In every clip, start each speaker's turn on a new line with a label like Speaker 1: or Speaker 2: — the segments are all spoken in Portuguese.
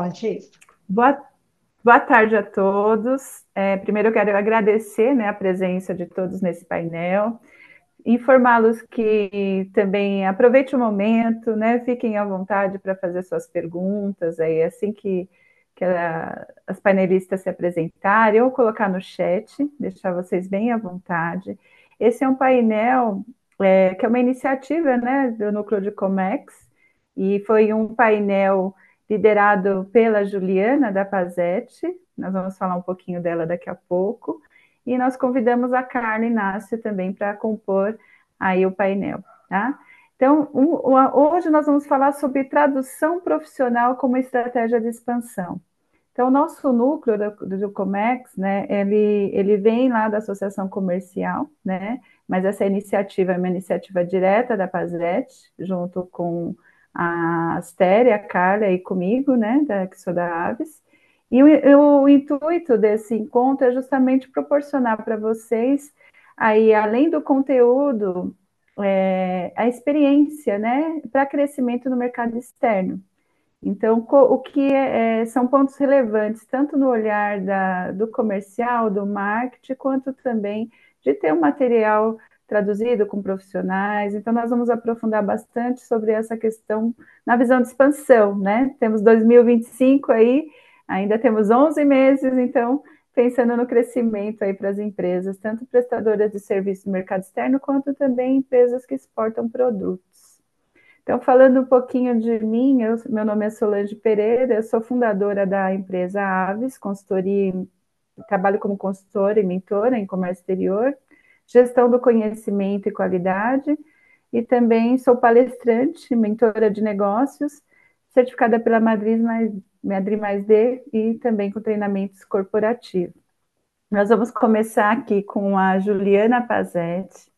Speaker 1: Pode ir.
Speaker 2: Boa, boa tarde a todos. Primeiro, eu quero agradecer, né, a presença de todos nesse painel, informá-los que também aproveite o momento, né, fiquem à vontade para fazer suas perguntas, aí assim que as painelistas se apresentarem, ou colocar no chat, deixar vocês bem à vontade. Esse é um painel que é uma iniciativa, né, do Núcleo de Comex, e foi um painel liderado pela Juliana da Pazete. Nós vamos falar um pouquinho dela daqui a pouco. E nós convidamos a Carla Inácio também para compor aí o painel, tá? Então, hoje nós vamos falar sobre tradução profissional como estratégia de expansão. Então, o nosso núcleo do Comex, né, ele vem lá da Associação Comercial, né, mas essa iniciativa é uma iniciativa direta da Pazete, junto com a Astéria, a Carla e comigo, né, que sou da Aves. E o intuito desse encontro é justamente proporcionar para vocês, aí, além do conteúdo, a experiência, né, para crescimento no mercado externo. Então, o que são pontos relevantes, tanto no olhar do comercial, do marketing, quanto também de ter um material traduzido com profissionais. Então, nós vamos aprofundar bastante sobre essa questão na visão de expansão, né? Temos 2025 aí, ainda temos 11 meses, então, pensando no crescimento aí para as empresas, tanto prestadoras de serviço no mercado externo, quanto também empresas que exportam produtos. Então, falando um pouquinho de mim, meu nome é Solange Pereira, eu sou fundadora da empresa Aves, consultoria, trabalho como consultora e mentora em comércio exterior, gestão do conhecimento e qualidade, e também sou palestrante, mentora de negócios, certificada pela Madri mais D e também com treinamentos corporativos. Nós vamos começar aqui com a Juliana Pazetti.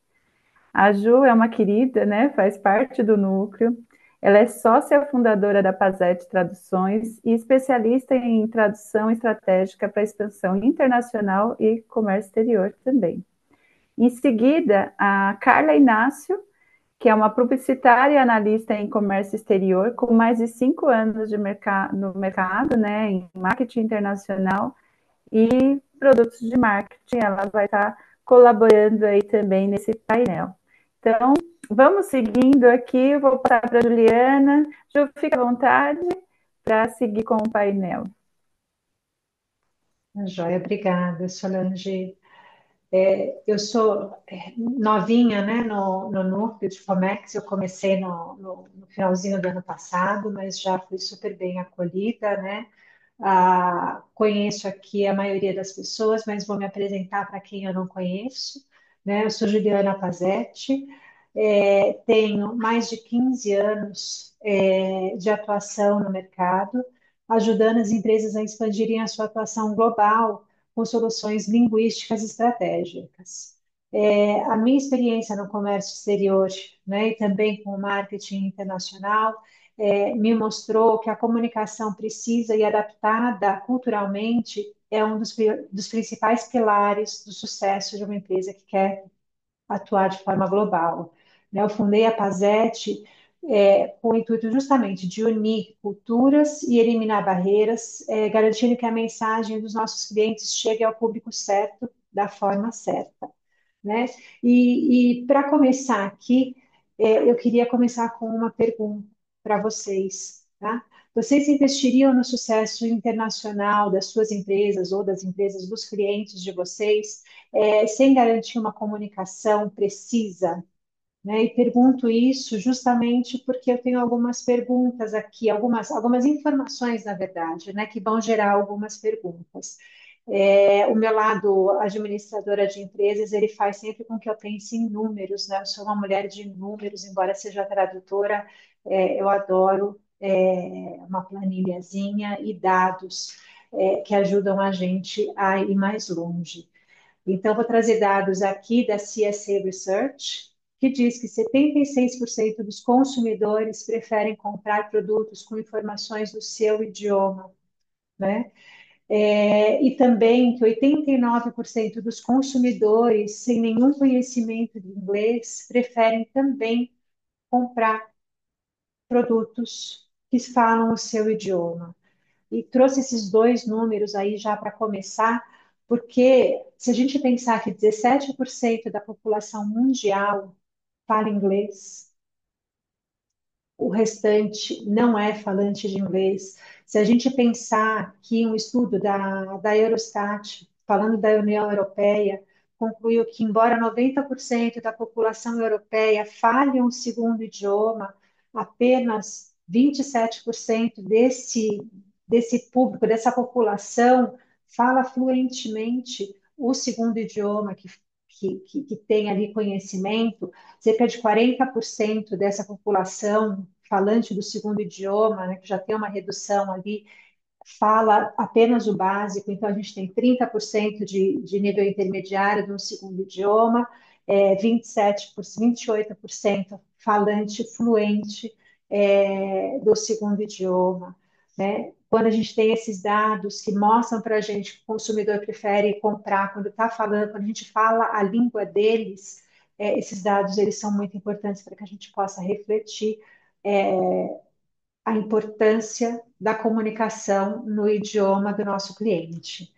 Speaker 2: A Ju é uma querida, né? Faz parte do núcleo. Ela é sócia fundadora da Pazete Traduções e especialista em tradução estratégica para expansão internacional e comércio exterior também. Em seguida, a Carla Inácio, que é uma publicitária e analista em comércio exterior, com mais de 5 anos no mercado, né, em marketing internacional e produtos de marketing. Ela vai estar colaborando aí também nesse painel. Então, vamos seguindo aqui. Vou passar para a Juliana. Ju, fica à vontade para seguir com o painel.
Speaker 1: Joia, obrigada, Solange. Eu sou novinha, né, no núcleo de Comex. Eu comecei no finalzinho do ano passado, mas já fui super bem acolhida, né? Conheço aqui a maioria das pessoas, mas vou me apresentar para quem eu não conheço, né? Eu sou Juliana Pazetti, tenho mais de 15 anos de atuação no mercado, ajudando as empresas a expandirem a sua atuação global com soluções linguísticas estratégicas. A minha experiência no comércio exterior, né, e também com o marketing internacional, me mostrou que a comunicação precisa e adaptada culturalmente é um dos principais pilares do sucesso de uma empresa que quer atuar de forma global. Né? Eu fundei a Pazete com o intuito justamente de unir culturas e eliminar barreiras, garantindo que a mensagem dos nossos clientes chegue ao público certo, da forma certa. Né? E para começar aqui, eu queria começar com uma pergunta para vocês. Tá? Vocês investiriam no sucesso internacional das suas empresas ou das empresas dos clientes de vocês, sem garantir uma comunicação precisa? Né? E pergunto isso justamente porque eu tenho algumas perguntas aqui, algumas informações, na verdade, né, que vão gerar algumas perguntas. O meu lado administradora de empresas, ele faz sempre com que eu pense em números, né? Eu sou uma mulher de números, embora seja tradutora, eu adoro uma planilhazinha e dados que ajudam a gente a ir mais longe. Então, vou trazer dados aqui da CSA Research, que diz que 76% dos consumidores preferem comprar produtos com informações do seu idioma, né? E também que 89% dos consumidores sem nenhum conhecimento de inglês preferem também comprar produtos que falam o seu idioma. e trouxe esses dois números aí já para começar, porque se a gente pensar que 17% da população mundial fala inglês, o restante não é falante de inglês. Se a gente pensar que um estudo da Eurostat, falando da União Europeia, concluiu que, embora 90% da população europeia fale um segundo idioma, apenas 27% desse público, dessa população, fala fluentemente o segundo idioma, que tem ali conhecimento. Cerca de 40% dessa população falante do segundo idioma, né, que já tem uma redução ali, fala apenas o básico, então a gente tem 30% de nível intermediário no segundo idioma, 27%, 28% falante fluente do segundo idioma. Né? Quando a gente tem esses dados que mostram para a gente que o consumidor prefere comprar quando está falando, quando a gente fala a língua deles, esses dados eles são muito importantes para que a gente possa refletir a importância da comunicação no idioma do nosso cliente.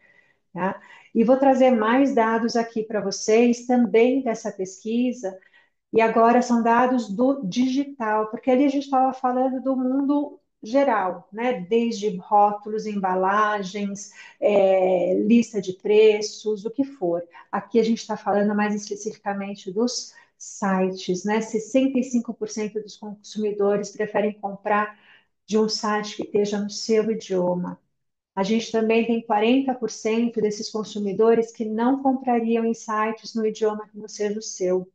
Speaker 1: Tá? E vou trazer mais dados aqui para vocês também dessa pesquisa, e agora são dados do digital, porque ali a gente estava falando do mundo geral, né? Desde rótulos, embalagens, lista de preços, o que for. Aqui a gente está falando mais especificamente dos sites, né? 65% dos consumidores preferem comprar de um site que esteja no seu idioma. A gente também tem 40% desses consumidores que não comprariam em sites no idioma que não seja o seu.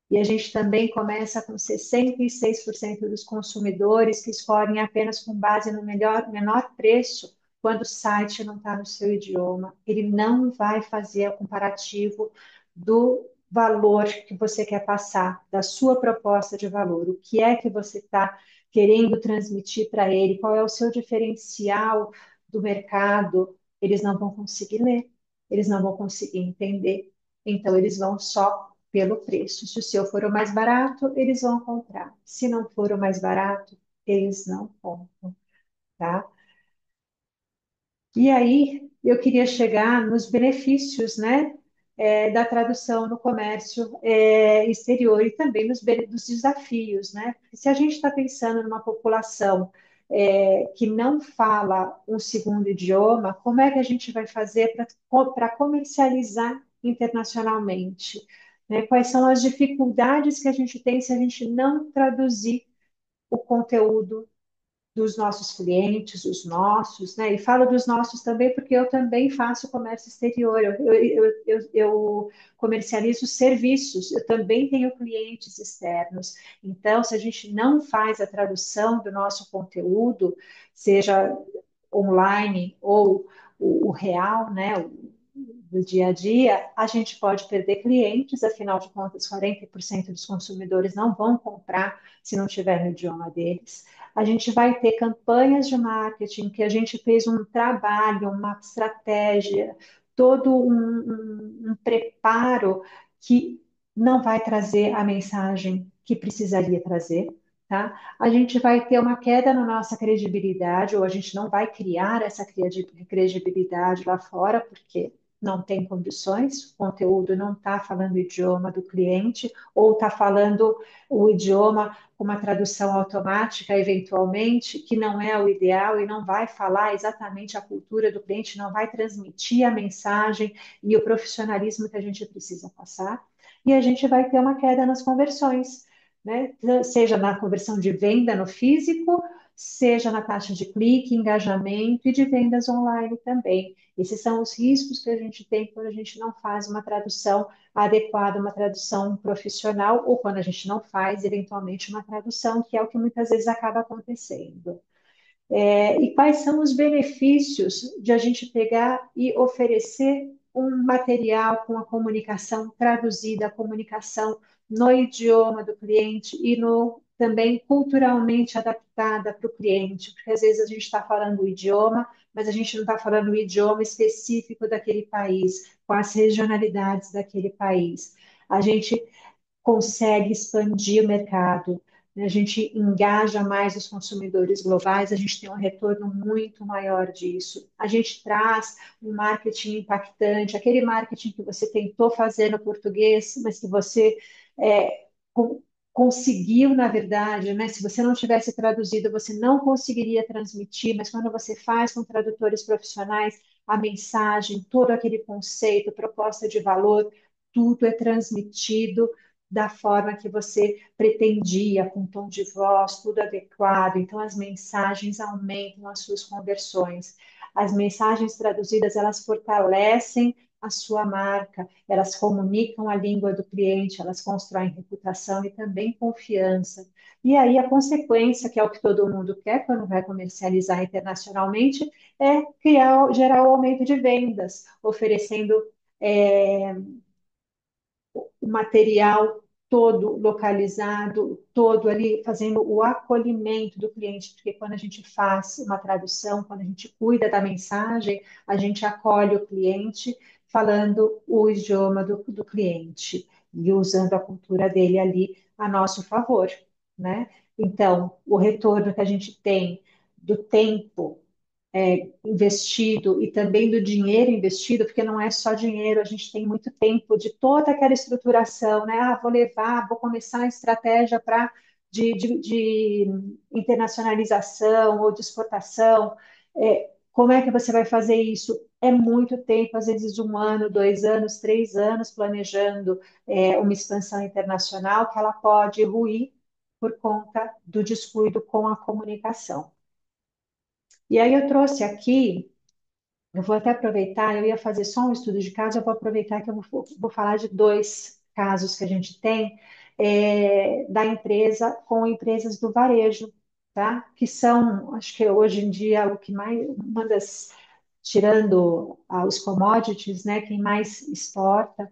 Speaker 1: E a gente também começa com 66% dos consumidores que escolhem apenas com base no menor preço quando o site não está no seu idioma. Ele não vai fazer o comparativo do valor que você quer passar, da sua proposta de valor. O que é que você está querendo transmitir para ele? Qual é o seu diferencial do mercado? Eles não vão conseguir ler, eles não vão conseguir entender. Então, eles vão só pelo preço. Se o seu for o mais barato, eles vão comprar. Se não for o mais barato, eles não compram, tá? E aí, eu queria chegar nos benefícios, né, da tradução no comércio exterior e também dos desafios, né? Porque se a gente está pensando numa população que não fala um segundo idioma, como é que a gente vai fazer para comercializar internacionalmente? Né? Quais são as dificuldades que a gente tem se a gente não traduzir o conteúdo dos nossos clientes, os nossos, né? E falo dos nossos também porque eu também faço comércio exterior, eu comercializo serviços, eu também tenho clientes externos. Então, se a gente não faz a tradução do nosso conteúdo, seja online ou o real, né? Do dia a dia, a gente pode perder clientes, afinal de contas, 40% dos consumidores não vão comprar se não tiver no idioma deles. A gente vai ter campanhas de marketing que a gente fez um trabalho, uma estratégia, todo um preparo que não vai trazer a mensagem que precisaria trazer, tá? A gente vai ter uma queda na nossa credibilidade, ou a gente não vai criar essa credibilidade lá fora, porque não tem condições, o conteúdo não está falando o idioma do cliente, ou está falando o idioma com uma tradução automática, eventualmente, que não é o ideal e não vai falar exatamente a cultura do cliente, não vai transmitir a mensagem e o profissionalismo que a gente precisa passar. E a gente vai ter uma queda nas conversões, né? Seja na conversão de venda no físico, seja na taxa de clique, engajamento e de vendas online também. Esses são os riscos que a gente tem quando a gente não faz uma tradução adequada, uma tradução profissional, ou quando a gente não faz, eventualmente, uma tradução, que é o que muitas vezes acaba acontecendo. E quais são os benefícios de a gente pegar e oferecer um material com a comunicação traduzida, a comunicação no idioma do cliente e também culturalmente adaptada para o cliente, porque às vezes a gente está falando o idioma, mas a gente não está falando o idioma específico daquele país, com as regionalidades daquele país. A gente consegue expandir o mercado, né? A gente engaja mais os consumidores globais, a gente tem um retorno muito maior disso. A gente traz um marketing impactante, aquele marketing que você tentou fazer no português, mas que você é, co- conseguiu, na verdade, né? Se você não tivesse traduzido, você não conseguiria transmitir, mas quando você faz com tradutores profissionais, a mensagem, todo aquele conceito, proposta de valor, tudo é transmitido da forma que você pretendia, com tom de voz, tudo adequado. Então, as mensagens aumentam as suas conversões. As mensagens traduzidas, elas fortalecem a sua marca, elas comunicam a língua do cliente, elas constroem reputação e também confiança. E aí, a consequência, que é o que todo mundo quer quando vai comercializar internacionalmente, é criar, gerar o aumento de vendas, oferecendo é, o material todo localizado, todo ali, fazendo o acolhimento do cliente, porque quando a gente faz uma tradução, quando a gente cuida da mensagem, a gente acolhe o cliente falando o idioma do cliente e usando a cultura dele ali a nosso favor, né? Então, o retorno que a gente tem do tempo investido e também do dinheiro investido, porque não é só dinheiro, a gente tem muito tempo de toda aquela estruturação, né? Ah, vou levar, vou começar a estratégia para de internacionalização ou de exportação. Como é que você vai fazer isso? É muito tempo, às vezes 1 ano, 2 anos, 3 anos planejando uma expansão internacional que ela pode ruir por conta do descuido com a comunicação. E aí eu trouxe aqui, eu vou até aproveitar, eu ia fazer só um estudo de caso, eu vou aproveitar que eu vou falar de dois casos que a gente tem da empresa com empresas do varejo, tá? Que são, acho que hoje em dia, o que mais, uma das, tirando os commodities, né, quem mais exporta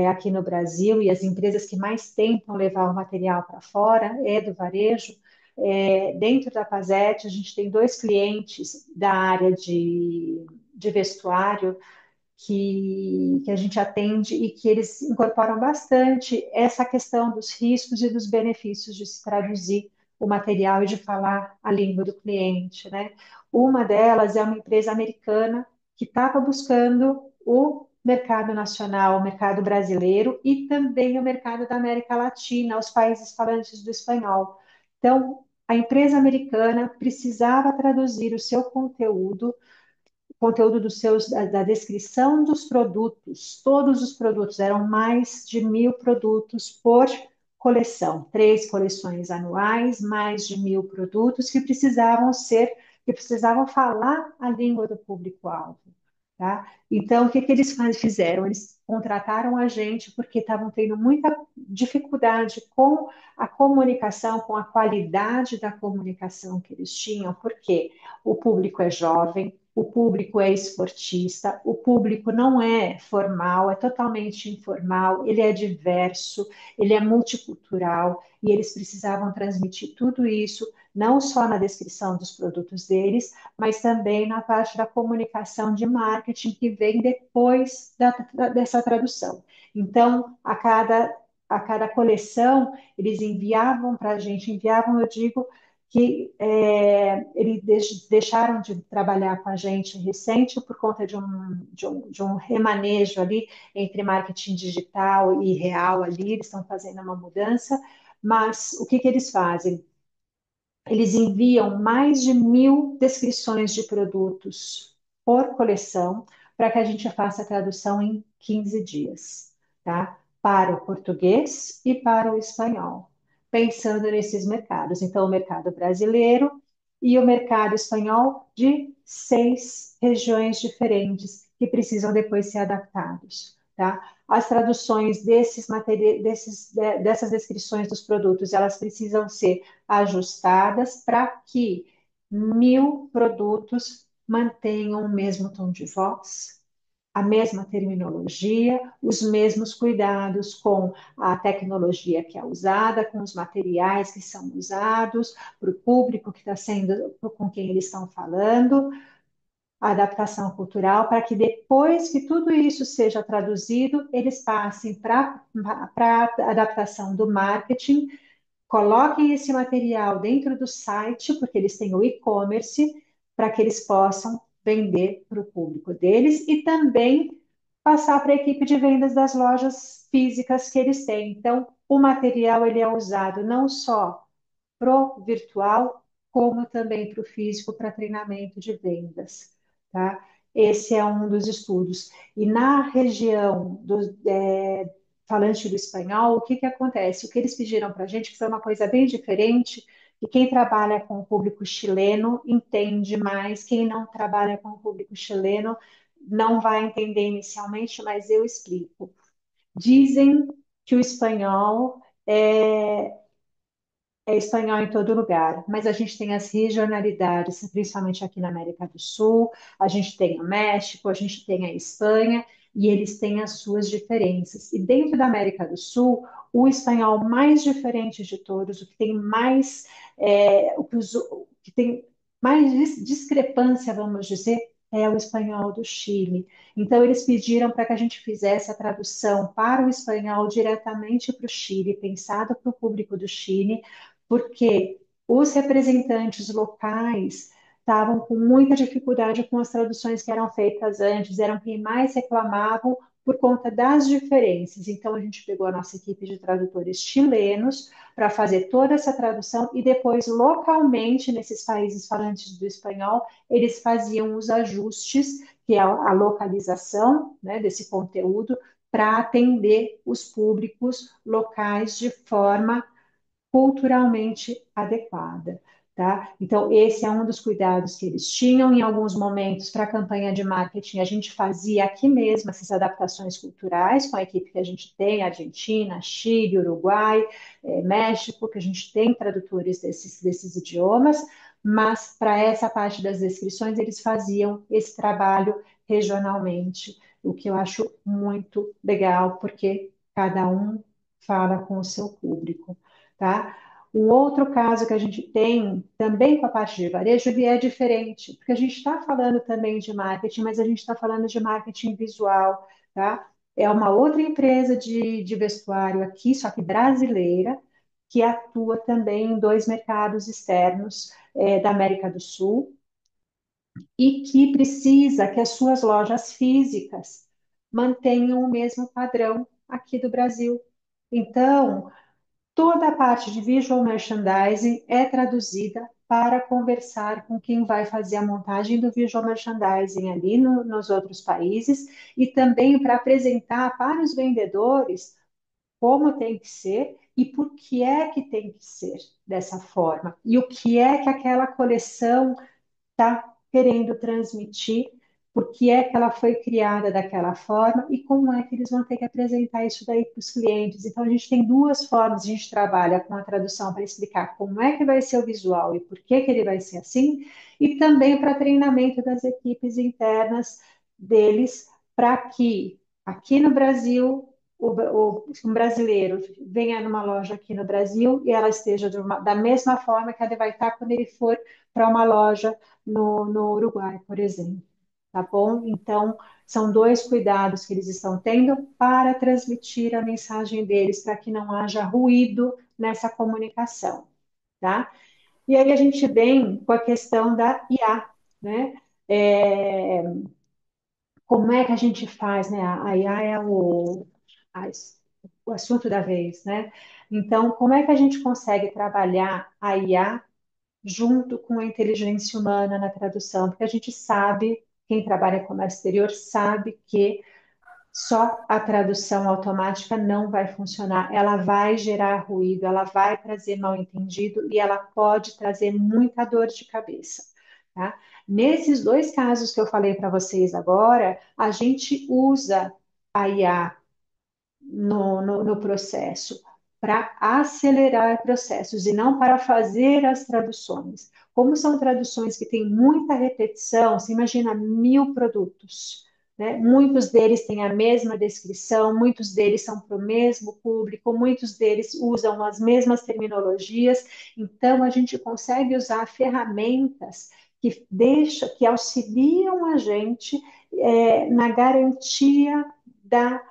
Speaker 1: aqui no Brasil e as empresas que mais tentam levar o material para fora é do varejo. Dentro da Pazete, a gente tem dois clientes da área de vestuário que a gente atende e que eles incorporam bastante essa questão dos riscos e dos benefícios de se traduzir o material e de falar a língua do cliente, né? Uma delas é uma empresa americana que estava buscando o mercado nacional, o mercado brasileiro e também o mercado da América Latina, os países falantes do espanhol. Então, a empresa americana precisava traduzir o seu conteúdo dos seus, da descrição dos produtos, todos os produtos, eram mais de 1.000 produtos por coleção, 3 coleções anuais, mais de 1.000 produtos que precisavam falar a língua do público-alvo. Tá? Então, o que, que eles fizeram? Eles contrataram a gente porque estavam tendo muita dificuldade com a comunicação, com a qualidade da comunicação que eles tinham, porque o público é jovem, o público é esportista, o público não é formal, é totalmente informal, ele é diverso, ele é multicultural e eles precisavam transmitir tudo isso, não só na descrição dos produtos deles, mas também na parte da comunicação de marketing que vem depois dessa tradução. Então, a cada coleção, eles enviavam para a gente, enviavam, eu digo, que eles deixaram de trabalhar com a gente recente por conta de um remanejo ali entre marketing digital e real ali, eles estão fazendo uma mudança, mas o que que eles fazem? Eles enviam mais de 1.000 descrições de produtos por coleção para que a gente faça a tradução em 15 dias, tá? Para o português e para o espanhol, pensando nesses mercados. Então, o mercado brasileiro e o mercado espanhol de 6 regiões diferentes que precisam depois ser adaptados, tá? As traduções dessas descrições dos produtos, elas precisam ser ajustadas para que 1.000 produtos mantenham o mesmo tom de voz, a mesma terminologia, os mesmos cuidados com a tecnologia que é usada, com os materiais que são usados, para o público que está sendo, com quem eles estão falando, a adaptação cultural, para que depois que tudo isso seja traduzido, eles passem para a adaptação do marketing coloquem esse material dentro do site, porque eles têm o e-commerce, para que eles possam vender para o público deles e também passar para a equipe de vendas das lojas físicas que eles têm. Então, o material ele é usado não só pro virtual, como também para o físico, para treinamento de vendas, tá? Esse é um dos estudos. E na região do falante do espanhol, o que que acontece? O que eles pediram para a gente, que foi uma coisa bem diferente, e quem trabalha com o público chileno entende mais, quem não trabalha com o público chileno não vai entender inicialmente, mas eu explico. Dizem que o espanhol é espanhol em todo lugar, mas a gente tem as regionalidades, principalmente aqui na América do Sul, a gente tem o México, a gente tem a Espanha, e eles têm as suas diferenças. E dentro da América do Sul, o espanhol mais diferente de todos, o que tem mais, o que tem mais discrepância, vamos dizer, é o espanhol do Chile. Então, eles pediram para que a gente fizesse a tradução para o espanhol diretamente para o Chile, pensado para o público do Chile, porque os representantes locais estavam com muita dificuldade com as traduções que eram feitas antes, eram quem mais reclamavam por conta das diferenças. Então, a gente pegou a nossa equipe de tradutores chilenos para fazer toda essa tradução e depois, localmente, nesses países falantes do espanhol, eles faziam os ajustes, que é a localização, né, desse conteúdo, para atender os públicos locais de forma culturalmente adequada, tá? Então, esse é um dos cuidados que eles tinham. Em alguns momentos, para a campanha de marketing, a gente fazia aqui mesmo essas adaptações culturais com a equipe que a gente tem, Argentina, Chile, Uruguai, México, que a gente tem tradutores desses idiomas, mas para essa parte das descrições, eles faziam esse trabalho regionalmente, o que eu acho muito legal, porque cada um fala com o seu público, tá? Um outro caso que a gente tem, também com a parte de varejo, ele é diferente, porque a gente está falando também de marketing, mas a gente está falando de marketing visual, tá? É uma outra empresa de vestuário aqui, só que brasileira, que atua também em dois mercados externos, da América do Sul, e que precisa que as suas lojas físicas mantenham o mesmo padrão aqui do Brasil. Então, toda a parte de visual merchandising é traduzida para conversar com quem vai fazer a montagem do visual merchandising ali nos outros países e também para apresentar para os vendedores como tem que ser e por que é que tem que ser dessa forma e o que é que aquela coleção está querendo transmitir, por que é que ela foi criada daquela forma e como é que eles vão ter que apresentar isso daí para os clientes. Então, a gente tem duas formas, a gente trabalha com a tradução para explicar como é que vai ser o visual e por que que ele vai ser assim, e também para treinamento das equipes internas deles, para que aqui no Brasil um brasileiro venha numa loja aqui no Brasil e ela esteja da mesma forma que ela vai estar quando ele for para uma loja no Uruguai, por exemplo. Tá bom? Então, são dois cuidados que eles estão tendo para transmitir a mensagem deles, para que não haja ruído nessa comunicação, tá? E aí a gente vem com a questão da IA, né? É, como é que a gente faz, né? A IA é a- o assunto da vez, né? Então, como é que a gente consegue trabalhar a IA junto com a inteligência humana na tradução, porque a gente sabe, quem trabalha com comércio exterior sabe que só a tradução automática não vai funcionar, ela vai gerar ruído, ela vai trazer mal-entendido e ela pode trazer muita dor de cabeça, tá? Nesses dois casos que eu falei para vocês agora, a gente usa a IA no processo, para acelerar processos e não para fazer as traduções. Como são traduções que têm muita repetição, você imagina 1.000 produtos, né? Muitos deles têm a mesma descrição, muitos deles são para o mesmo público, muitos deles usam as mesmas terminologias, então a gente consegue usar ferramentas que auxiliam a gente na garantia da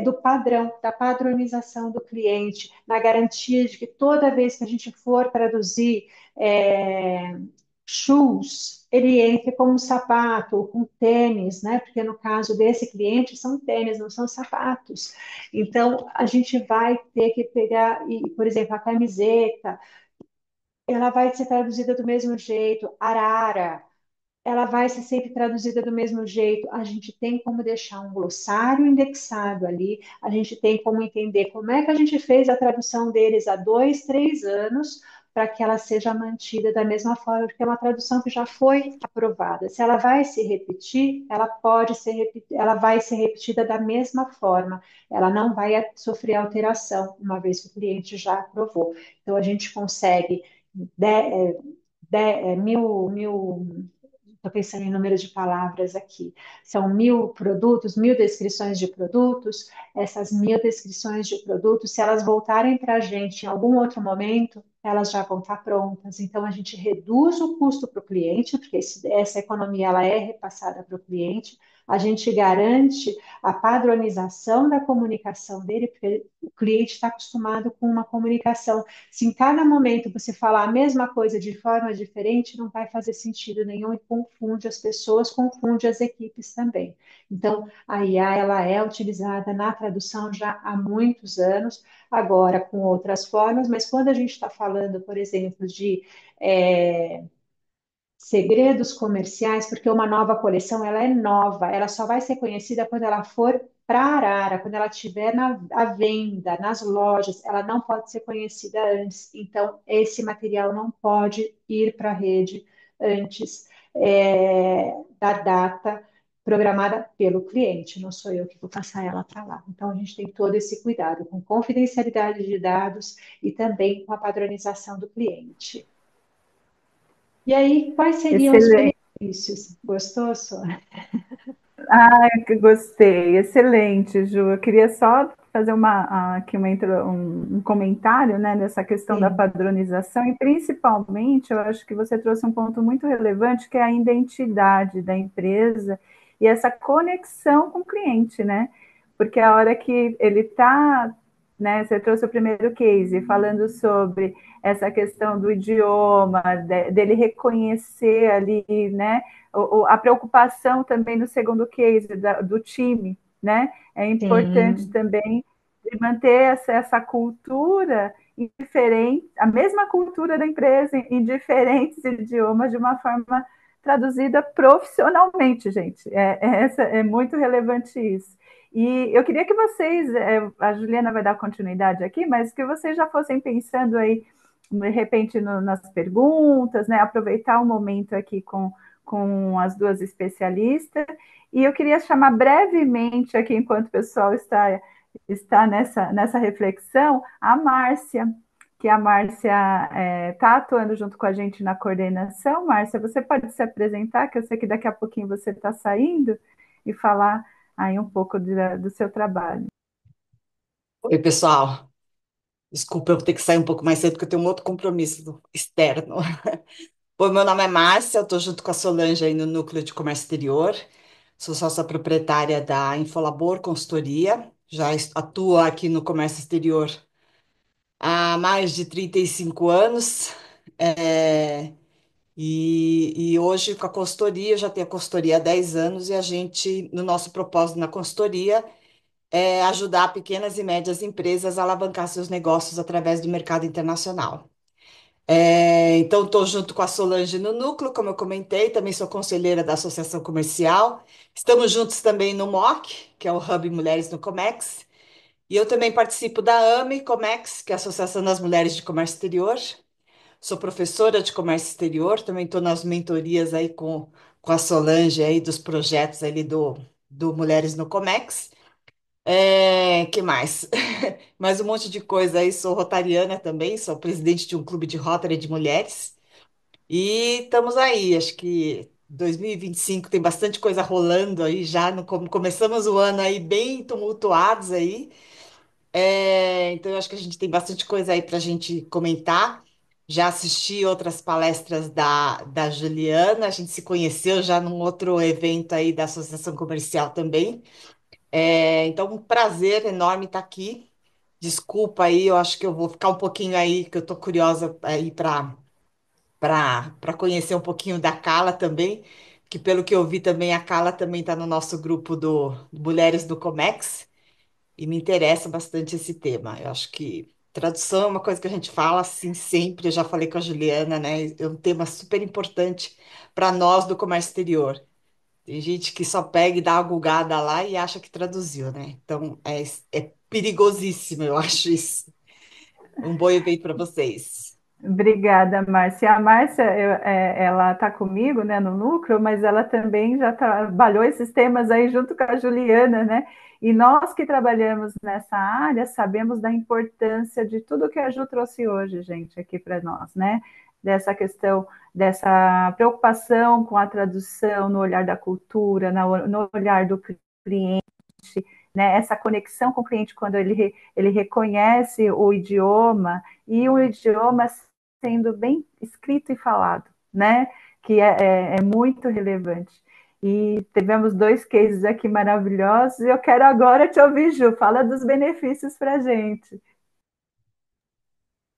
Speaker 1: do padrão, da padronização do cliente, na garantia de que toda vez que a gente for traduzir é, shoes, ele entre com um sapato ou com tênis, né? Porque no caso desse cliente são tênis, não são sapatos. Então a gente vai ter que pegar, e, por exemplo, a camiseta, ela vai ser traduzida do mesmo jeito, arara, ela vai ser sempre traduzida do mesmo jeito. A gente tem como deixar um glossário indexado ali, a gente tem como entender como é que a gente fez a tradução deles há 2, 3 anos, para que ela seja mantida da mesma forma, porque é uma tradução que já foi aprovada. Se ela vai se repetir, ela pode ser, ela vai ser repetida da mesma forma, ela não vai sofrer alteração, uma vez que o cliente já aprovou. Então, a gente consegue mil, estou pensando em número de palavras aqui. São 1.000 produtos, 1.000 descrições de produtos. Essas 1.000 descrições de produtos, se elas voltarem para a gente em algum outro momento, elas já vão estar prontas. Então, a gente reduz o custo para o cliente, porque essa economia ela é repassada para o cliente. A gente garante a padronização da comunicação dele, porque o cliente está acostumado com uma comunicação. Se em cada momento você falar a mesma coisa de forma diferente, não vai fazer sentido nenhum e confunde as pessoas, confunde as equipes também. Então, a IA ela é utilizada na tradução já há muitos anos, agora com outras formas, mas quando a gente está falando, por exemplo, de é, segredos comerciais, porque uma nova coleção ela é nova, ela só vai ser conhecida quando ela for para a Arara, quando ela estiver à venda, nas lojas, ela não pode ser conhecida antes. Então, esse material não pode ir para a rede antes da data programada pelo cliente, não sou eu que vou passar ela para lá. Então, a gente tem todo esse cuidado com confidencialidade de dados e também com a padronização do cliente. E aí, quais seriam os
Speaker 2: Excelente.
Speaker 1: benefícios? Gostou, Sônia?
Speaker 2: Ah, que gostei, excelente, Ju. Eu queria só fazer aqui um comentário, né, nessa questão da
Speaker 1: Sim,
Speaker 2: padronização e principalmente eu acho que você trouxe um ponto muito relevante que é a identidade da empresa e essa conexão com o cliente, né? Porque a hora que ele está, né, você trouxe o primeiro case falando sobre essa questão do idioma, dele reconhecer ali, né, a preocupação também no segundo case do time, né? É importante
Speaker 1: sim,
Speaker 2: também de manter essa cultura em a mesma cultura da empresa em diferentes idiomas de uma forma traduzida profissionalmente, gente. É muito relevante isso. E eu queria que vocês, a Juliana vai dar continuidade aqui, mas que vocês já fossem pensando aí, de repente, nas perguntas, né? Aproveitar o momento aqui com as duas especialistas. E eu queria chamar brevemente aqui, enquanto o pessoal está nessa reflexão, a Márcia, que a Márcia está atuando junto com a gente na coordenação. Márcia, você pode se apresentar, que eu sei que daqui a pouquinho você está saindo, e falar aí um pouco do seu trabalho.
Speaker 3: Oi, pessoal. Desculpa eu ter que sair um pouco mais cedo, porque eu tenho um outro compromisso externo. Bom, meu nome é Márcia, eu estou junto com a Solange aí no Núcleo de Comércio Exterior. Sou sócia proprietária da Infolabor Consultoria. Já atuo aqui no comércio exterior há mais de 35 anos. É, e hoje, com a consultoria, eu já tenho a consultoria há 10 anos e a gente, no nosso propósito na consultoria, ajudar pequenas e médias empresas a alavancar seus negócios através do mercado internacional. Então, estou junto com a Solange no núcleo, como eu comentei, também sou conselheira da Associação Comercial. Estamos juntos também no MOC, que é o Hub Mulheres no Comex. E eu também participo da AME Comex, que é a Associação das Mulheres de Comércio Exterior. Sou professora de comércio exterior, também estou nas mentorias aí com a Solange aí dos projetos ali do Mulheres no Comex. Que mais? Mais um monte de coisa aí. Sou rotariana também, sou presidente de um clube de Rotary de mulheres. E estamos aí, acho que 2025 tem bastante coisa rolando aí já. Começamos o ano aí bem tumultuados aí. Então eu acho que a gente tem bastante coisa aí para a gente comentar. Já assisti outras palestras da Juliana, a gente se conheceu já num outro evento aí da Associação Comercial também. Então, um prazer enorme estar aqui. Desculpa aí, eu acho que eu vou ficar um pouquinho aí, que eu tô curiosa aí para conhecer um pouquinho da Carla também, que pelo que eu vi também, a Carla também está no nosso grupo do Mulheres do Comex, e me interessa bastante esse tema. Eu acho que tradução é uma coisa que a gente fala assim sempre, eu já falei com a Juliana, né? É um tema super importante para nós do comércio exterior. Tem gente que só pega e dá uma gulgada lá e acha que traduziu, né? Então é perigosíssimo, eu acho isso. Um bom evento para vocês.
Speaker 2: Obrigada, Márcia. A Márcia, ela está comigo, né, no núcleo, mas ela também já trabalhou esses temas aí junto com a Juliana, né? E nós que trabalhamos nessa área sabemos da importância de tudo que a Ju trouxe hoje, gente, aqui para nós, né? Dessa questão, dessa preocupação com a tradução no olhar da cultura, no olhar do cliente, né? Essa conexão com o cliente quando ele reconhece o idioma e o idioma sendo bem escrito e falado, né? Que é muito relevante. E tivemos dois cases aqui maravilhosos, e eu quero agora te ouvir, Ju. Fala dos benefícios para a gente.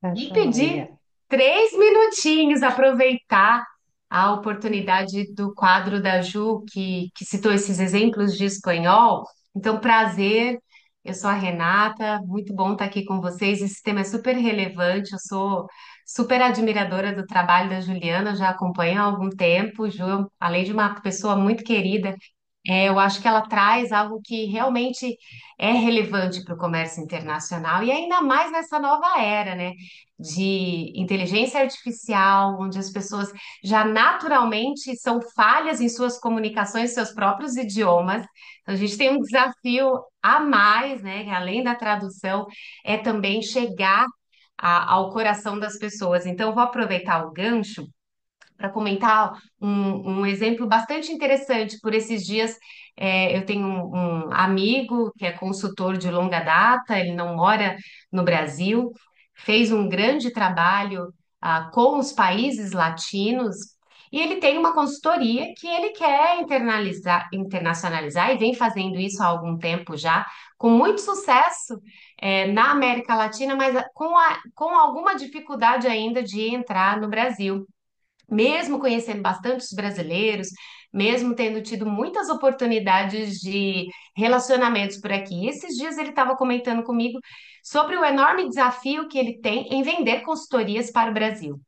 Speaker 1: Tá
Speaker 4: E pedir
Speaker 1: joia.
Speaker 4: 3 minutinhos, aproveitar a oportunidade do quadro da Ju, que citou esses exemplos de espanhol. Então, prazer, eu sou a Renata, muito bom estar aqui com vocês. Esse tema é super relevante, eu sou super admiradora do trabalho da Juliana, já acompanho há algum tempo. Ju, além de uma pessoa muito querida, eu acho que ela traz algo que realmente é relevante para o comércio internacional, e ainda mais nessa nova era, né, de inteligência artificial, onde as pessoas já naturalmente são falhas em suas comunicações, seus próprios idiomas. Então, a gente tem um desafio a mais, né, que além da tradução, é também chegar ao coração das pessoas. Então, eu vou aproveitar o gancho para comentar um exemplo bastante interessante. Por esses dias, eu tenho um amigo que é consultor de longa data, ele não mora no Brasil, fez um grande trabalho com os países latinos. E ele tem uma consultoria que ele quer internacionalizar e vem fazendo isso há algum tempo já, com muito sucesso, na América Latina, mas com alguma dificuldade ainda de entrar no Brasil mesmo conhecendo bastante os brasileiros, mesmo tendo tido muitas oportunidades de relacionamentos por aqui. Esses dias ele estava comentando comigo sobre o enorme desafio que ele tem em vender consultorias para o Brasil.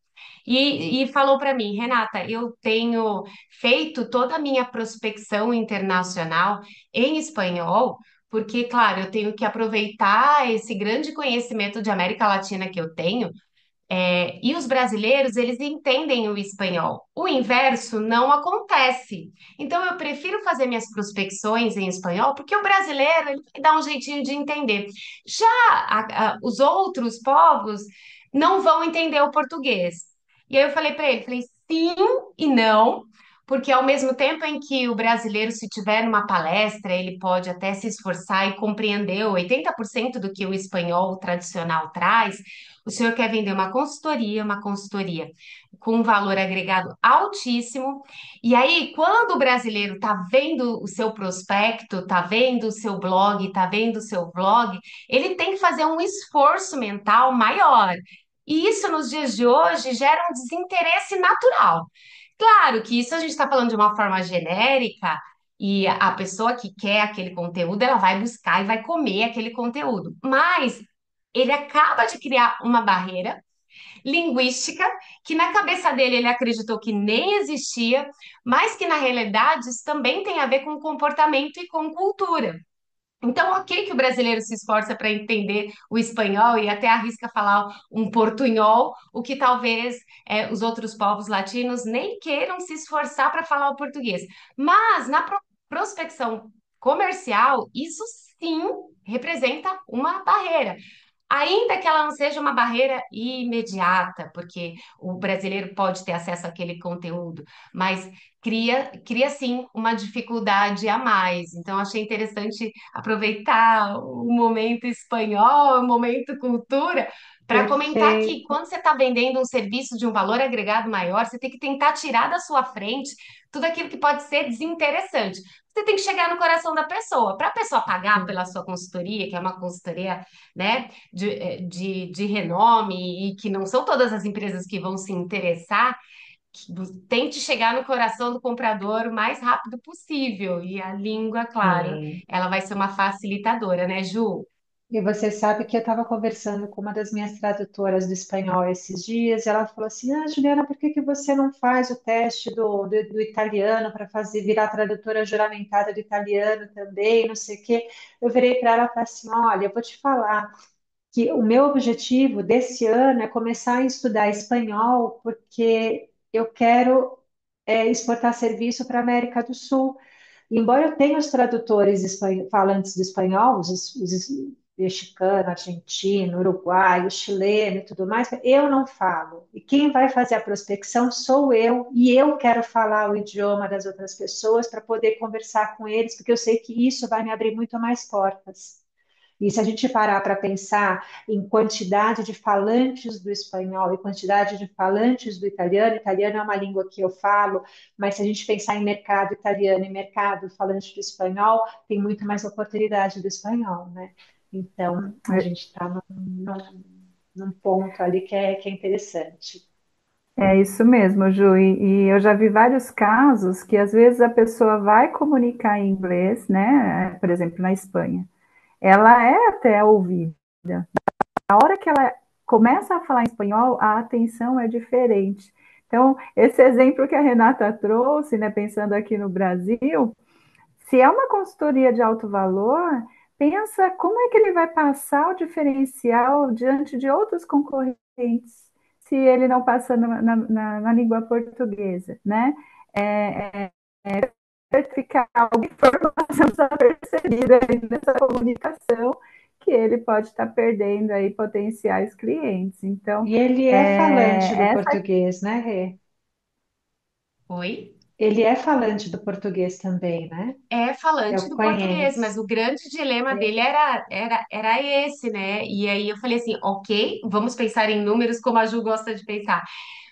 Speaker 4: E falou para mim, Renata, eu tenho feito toda a minha prospecção internacional em espanhol, porque, claro, eu tenho que aproveitar esse grande conhecimento de América Latina que eu tenho e os brasileiros, eles entendem o espanhol. O inverso não acontece. Então, eu prefiro fazer minhas prospecções em espanhol, porque o brasileiro, ele dá um jeitinho de entender. Já os outros povos não vão entender o português. E aí eu falei para ele, falei, sim e não, porque ao mesmo tempo em que o brasileiro, se tiver numa palestra, ele pode até se esforçar e compreender 80% do que o espanhol tradicional traz, o senhor quer vender uma consultoria com um valor agregado altíssimo. E aí, quando o brasileiro está vendo o seu prospecto, está vendo o seu blog, está vendo o seu vlog, ele tem que fazer um esforço mental maior. E isso, nos dias de hoje, gera um desinteresse natural. Claro que isso a gente está falando de uma forma genérica, e a pessoa que quer aquele conteúdo, ela vai buscar e vai comer aquele conteúdo. Mas ele acaba de criar uma barreira linguística que na cabeça dele ele acreditou que nem existia, mas que na realidade isso também tem a ver com comportamento e com cultura. Então, ok que o brasileiro se esforça para entender o espanhol e até arrisca falar um portunhol, o que talvez os outros povos latinos nem queiram se esforçar para falar o português. Mas na prospecção comercial, isso sim representa uma barreira. Ainda que ela não seja uma barreira imediata, porque o brasileiro pode ter acesso àquele conteúdo, mas cria sim uma dificuldade a mais. Então, achei interessante aproveitar o momento espanhol, o momento cultura, para comentar que
Speaker 1: perfeito.
Speaker 4: quando você está vendendo um serviço de um valor agregado maior, você tem que tentar tirar da sua frente tudo aquilo que pode ser desinteressante. Você tem que chegar no coração da pessoa. Para a pessoa pagar
Speaker 1: Sim,
Speaker 4: pela sua consultoria, que é uma consultoria, né, de renome, e que não são todas as empresas que vão se interessar, tente chegar no coração do comprador o mais rápido possível. E a língua, claro,
Speaker 1: sim.
Speaker 4: ela vai ser uma facilitadora, né, Ju?
Speaker 1: E você sabe que eu estava conversando com uma das minhas tradutoras do espanhol esses dias, e ela falou assim: Ah, Juliana, por que que você não faz o teste do italiano para fazer virar tradutora juramentada do italiano também, não sei o quê? Eu virei para ela e falei assim: Olha, eu vou te falar que o meu objetivo desse ano é começar a estudar espanhol, porque eu quero exportar serviço para a América do Sul. Embora eu tenha os tradutores falantes de espanhol, os mexicano, argentino, uruguaio, chileno e tudo mais, eu não falo. E quem vai fazer a prospecção sou eu, e eu quero falar o idioma das outras pessoas para poder conversar com eles, porque eu sei que isso vai me abrir muito mais portas. E se a gente parar para pensar em quantidade de falantes do espanhol e quantidade de falantes do italiano, italiano é uma língua que eu falo, mas se a gente pensar em mercado italiano e mercado falante do espanhol, tem muito mais oportunidade do espanhol, né? Então, a gente está num ponto ali que é interessante.
Speaker 2: É isso mesmo, Ju. E eu já vi vários casos que às vezes a pessoa vai comunicar em inglês, né? Por exemplo, na Espanha. Ela é até ouvida. A hora que ela começa a falar em espanhol, a atenção é diferente. Então, esse exemplo que a Renata trouxe, né, pensando aqui no Brasil, se é uma consultoria de alto valor, pensa como é que ele vai passar o diferencial diante de outros concorrentes, se ele não passa na língua portuguesa, né? Ficar alguma informação desapercebida aí nessa comunicação, que ele pode estar perdendo aí potenciais clientes. Então,
Speaker 1: E ele é falante do
Speaker 2: essa
Speaker 1: português, né, Rê?
Speaker 4: Oi?
Speaker 1: Ele é falante do português também, né?
Speaker 4: É falante
Speaker 1: Eu
Speaker 4: do português, mas
Speaker 1: conheço.
Speaker 4: o grande dilema dele era esse, né? E aí eu falei assim, ok, vamos pensar em números como a Ju gosta de pensar.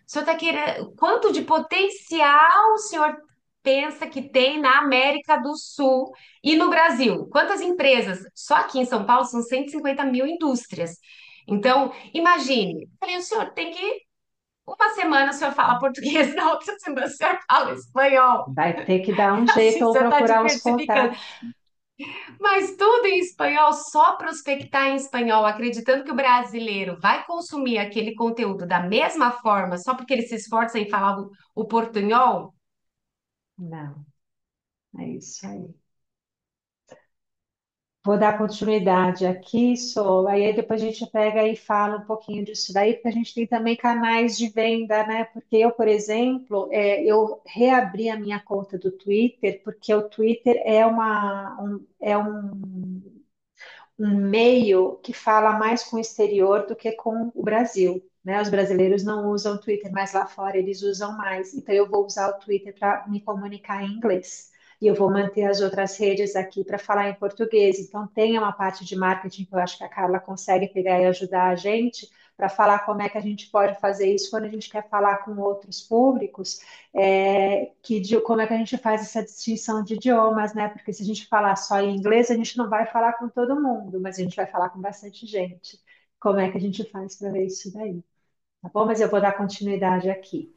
Speaker 4: O senhor está querendo, quanto de potencial o senhor pensa que tem na América do Sul e no Brasil? Quantas empresas? Só aqui em São Paulo são 150 mil indústrias. Então, imagine, eu falei, o senhor tem que, uma semana o senhor fala português, na outra semana o senhor fala espanhol.
Speaker 1: Vai ter que dar um jeito
Speaker 4: Assim,
Speaker 1: ou
Speaker 4: você está
Speaker 1: procurar os
Speaker 4: diversificando.
Speaker 1: contatos.
Speaker 4: Mas tudo em espanhol, só prospectar em espanhol, acreditando que o brasileiro vai consumir aquele conteúdo da mesma forma, só porque ele se esforça em falar o portunhol.
Speaker 1: Não, é isso aí. Vou dar continuidade aqui, só. Aí depois a gente pega e fala um pouquinho disso daí, porque a gente tem também canais de venda, né? Porque eu, por exemplo, eu reabri a minha conta do Twitter, porque o Twitter é um meio que fala mais com o exterior do que com o Brasil, né? Os brasileiros não usam o Twitter, mas lá fora eles usam mais. Então eu vou usar o Twitter para me comunicar em inglês. E eu vou manter as outras redes aqui para falar em português. Então tem uma parte de marketing que eu acho que a Carla consegue pegar e ajudar a gente para falar como é que a gente pode fazer isso quando a gente quer falar com outros públicos, como é que a gente faz essa distinção de idiomas, né? Porque se a gente falar só em inglês, a gente não vai falar com todo mundo, mas a gente vai falar com bastante gente. Como é que a gente faz para ver isso daí? Tá bom? Mas eu vou dar continuidade aqui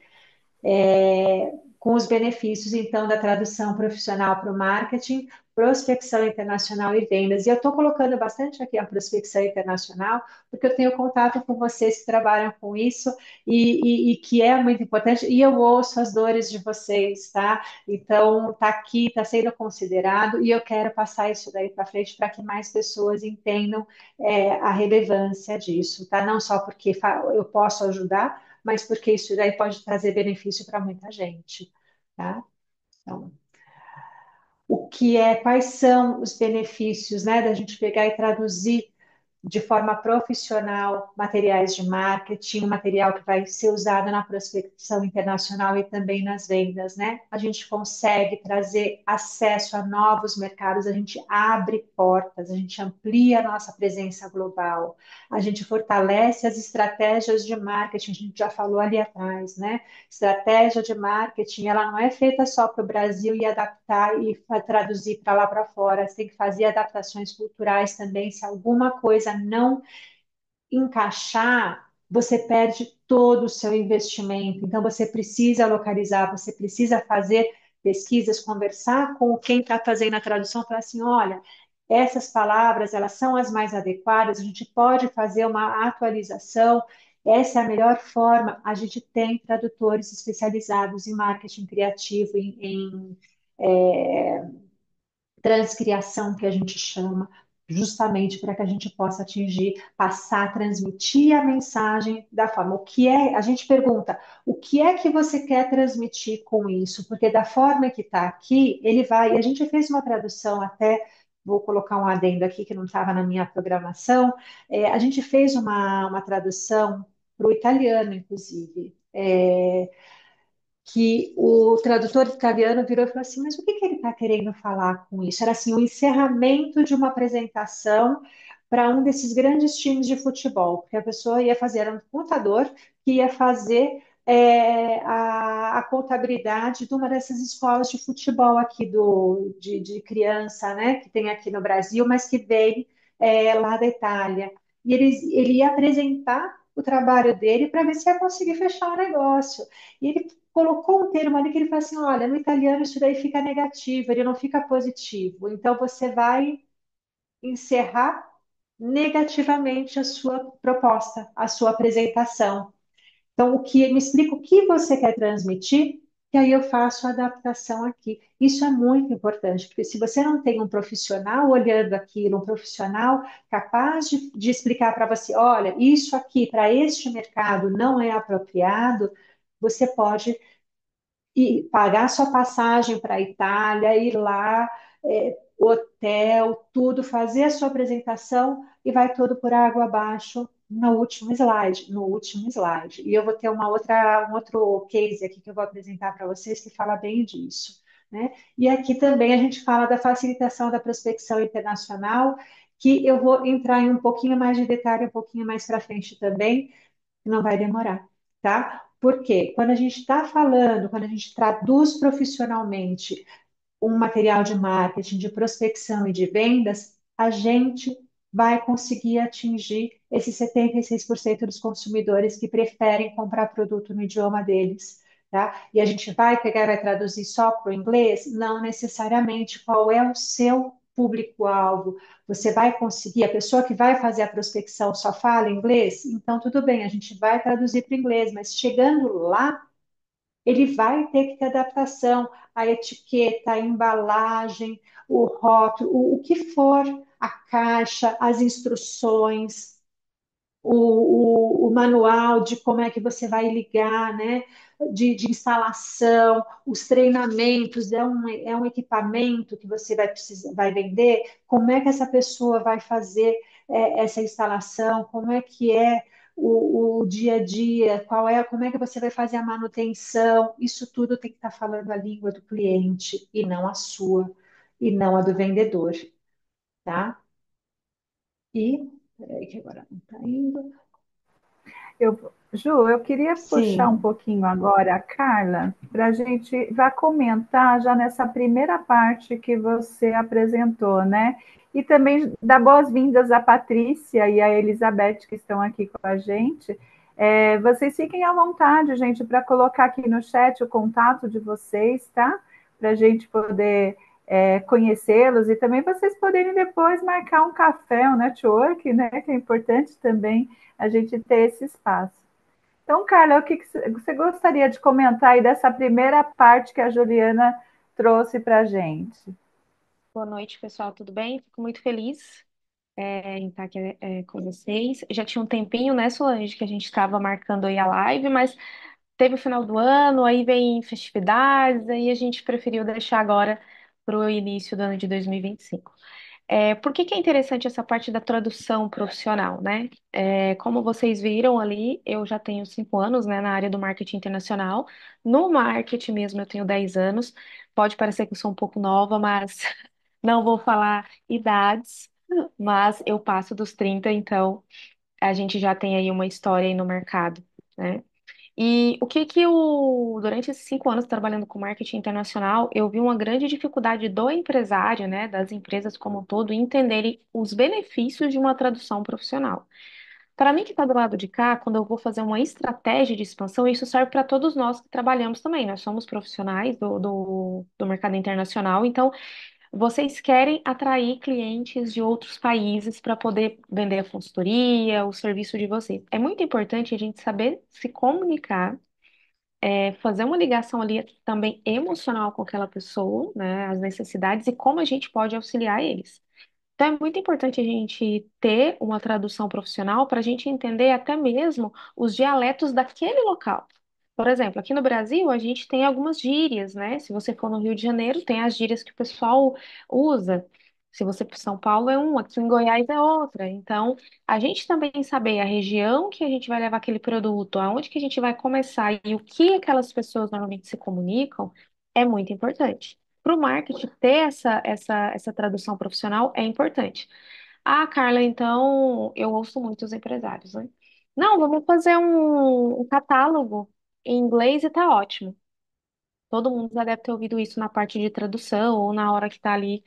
Speaker 1: com os benefícios, então, da tradução profissional para o marketing, prospecção internacional e vendas. E eu estou colocando bastante aqui a prospecção internacional, porque eu tenho contato com vocês que trabalham com isso e que é muito importante, e eu ouço as dores de vocês, tá? Então, está aqui, está sendo considerado, e eu quero passar isso daí para frente para que mais pessoas entendam a relevância disso, tá? Não só porque eu posso ajudar, mas porque isso daí pode trazer benefício para muita gente, tá? Então, quais são os benefícios, né, da gente pegar e traduzir? de forma profissional materiais de marketing, material que vai ser usado na prospecção internacional e também nas vendas, né? A gente consegue trazer acesso a novos mercados, a gente abre portas, a gente amplia a nossa presença global, a gente fortalece as estratégias de marketing, a gente já falou ali atrás, né? Estratégia de marketing, ela não é feita só para o Brasil e adaptar e traduzir para lá para fora. Você tem que fazer adaptações culturais também. Se alguma coisa não encaixar, você perde todo o seu investimento. Então, você precisa localizar, você precisa fazer pesquisas, conversar com quem está fazendo a tradução, falar assim, olha, essas palavras, elas são as mais adequadas, a gente pode fazer uma atualização, essa é a melhor forma. A gente tem tradutores especializados em marketing criativo, transcriação, que a gente chama, justamente para que a gente possa atingir, passar, transmitir a mensagem da forma. O que é, a gente pergunta, o que é que você quer transmitir com isso? Porque da forma que está aqui, ele vai. E a gente fez uma tradução até. Vou colocar um adendo aqui que não estava na minha programação. A gente fez uma tradução para o italiano, inclusive. Que o tradutor italiano virou e falou assim, mas o que que ele está querendo falar com isso? Era assim, o encerramento de uma apresentação para um desses grandes times de futebol, porque a pessoa ia fazer, era um contador que ia fazer a contabilidade de uma dessas escolas de futebol aqui de criança, né, que tem aqui no Brasil, mas que vem lá da Itália. E ele ia apresentar o trabalho dele para ver se ia conseguir fechar o negócio. E ele colocou um termo ali que ele fala assim: olha, no italiano isso daí fica negativo, ele não fica positivo. Então você vai encerrar negativamente a sua proposta, a sua apresentação. Então, me explica o que você quer transmitir, que aí eu faço a adaptação aqui. Isso é muito importante, porque se você não tem um profissional olhando aquilo, um profissional capaz de explicar para você, olha, isso aqui para este mercado não é apropriado, você pode e pagar sua passagem para a Itália, ir lá, hotel, tudo, fazer a sua apresentação e vai tudo por água abaixo no último slide, no último slide. E eu vou ter um outro case aqui que eu vou apresentar para vocês que fala bem disso, né? E aqui também a gente fala da facilitação da prospecção internacional, que eu vou entrar em um pouquinho mais de detalhe um pouquinho mais para frente também, não vai demorar, tá? Porque quando a gente está falando, quando a gente traduz profissionalmente um material de marketing, de prospecção e de vendas, a gente vai conseguir atingir esses 76% dos consumidores que preferem comprar produto no idioma deles, tá? E a gente vai pegar e vai traduzir só para o inglês? Não necessariamente. Qual é o seu público-alvo? Você vai conseguir, a pessoa que vai fazer a prospecção só fala inglês? Então, tudo bem, a gente vai traduzir para o inglês, mas chegando lá, ele vai ter que ter adaptação, a etiqueta, a embalagem, o rótulo, o que for, a caixa, as instruções, o manual de como é que você vai ligar, né? De instalação, os treinamentos, é um equipamento que você vai precisar, vai vender, como é que essa pessoa vai fazer essa instalação, como é que é o dia a dia, como é que você vai fazer a manutenção, isso tudo tem que estar falando a língua do cliente e não a sua, e não a do vendedor, tá? E, peraí que agora não está indo.
Speaker 2: Ju, eu queria puxar um
Speaker 1: Sim.
Speaker 2: pouquinho agora a Carla, para a gente vai comentar já nessa primeira parte que você apresentou, né? E também dar boas-vindas à Patrícia e à Elizabeth, que estão aqui com a gente. Vocês fiquem à vontade, gente, para colocar aqui no chat o contato de vocês, tá? Para a gente poder conhecê-los e também vocês poderem depois marcar um café, um network, né? Que é importante também a gente ter esse espaço. Então, Carla, o que você gostaria de comentar aí dessa primeira parte que a Juliana trouxe para a gente?
Speaker 5: Boa noite, pessoal, tudo bem? Fico muito feliz em estar aqui com vocês. Já tinha um tempinho, né, Solange, que a gente estava marcando aí a live, mas teve o final do ano, aí vem festividades, aí a gente preferiu deixar agora para o início do ano de 2025. Por que que é interessante essa parte da tradução profissional, né? Como vocês viram ali, eu já tenho 5 anos, né, na área do marketing internacional. No marketing mesmo, eu tenho 10 anos. Pode parecer que eu sou um pouco nova, mas não vou falar idades, mas eu passo dos 30, então a gente já tem aí uma história aí no mercado, né? E o que que eu, durante esses 5 anos trabalhando com marketing internacional, eu vi uma grande dificuldade do empresário, né, das empresas como um todo, em entenderem os benefícios de uma tradução profissional. Para mim que está do lado de cá, quando eu vou fazer uma estratégia de expansão, isso serve para todos nós que trabalhamos também. Nós somos profissionais do mercado internacional, então vocês querem atrair clientes de outros países para poder vender a consultoria, o serviço de vocês. É muito importante a gente saber se comunicar, fazer uma ligação ali também emocional com aquela pessoa, né, as necessidades e como a gente pode auxiliar eles. Então, é muito importante a gente ter uma tradução profissional para a gente entender até mesmo os dialetos daquele local. Por exemplo, aqui no Brasil, a gente tem algumas gírias, né? Se você for no Rio de Janeiro, tem as gírias que o pessoal usa. Se você for São Paulo, é uma, aqui em Goiás é outra. Então, a gente também saber a região que a gente vai levar aquele produto, aonde que a gente vai começar e o que aquelas pessoas normalmente se comunicam, é muito importante. Para o marketing ter essa tradução profissional é importante. Ah, Carla, então eu ouço muito os empresários, né? Não, vamos fazer um catálogo em inglês e tá ótimo. Todo mundo já deve ter ouvido isso na parte de tradução ou na hora que está ali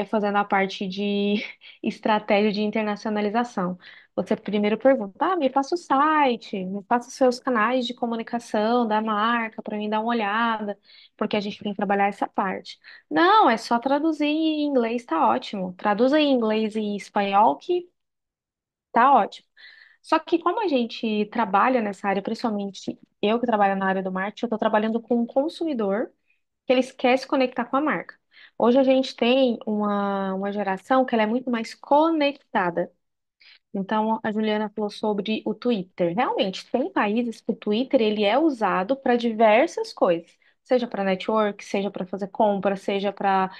Speaker 5: fazendo a parte de estratégia de internacionalização. Você primeiro pergunta, me passa o site, me passa os seus canais de comunicação da marca para mim dar uma olhada, porque a gente tem que trabalhar essa parte. Não, é só traduzir em inglês, tá ótimo. Traduza em inglês e espanhol que tá ótimo. Só que como a gente trabalha nessa área, principalmente eu que trabalho na área do marketing, eu estou trabalhando com um consumidor que eles querem se conectar com a marca. Hoje a gente tem uma geração que ela é muito mais conectada. Então, a Juliana falou sobre o Twitter. Realmente, tem países que o Twitter ele é usado para diversas coisas. Seja para network, seja para fazer compra, seja para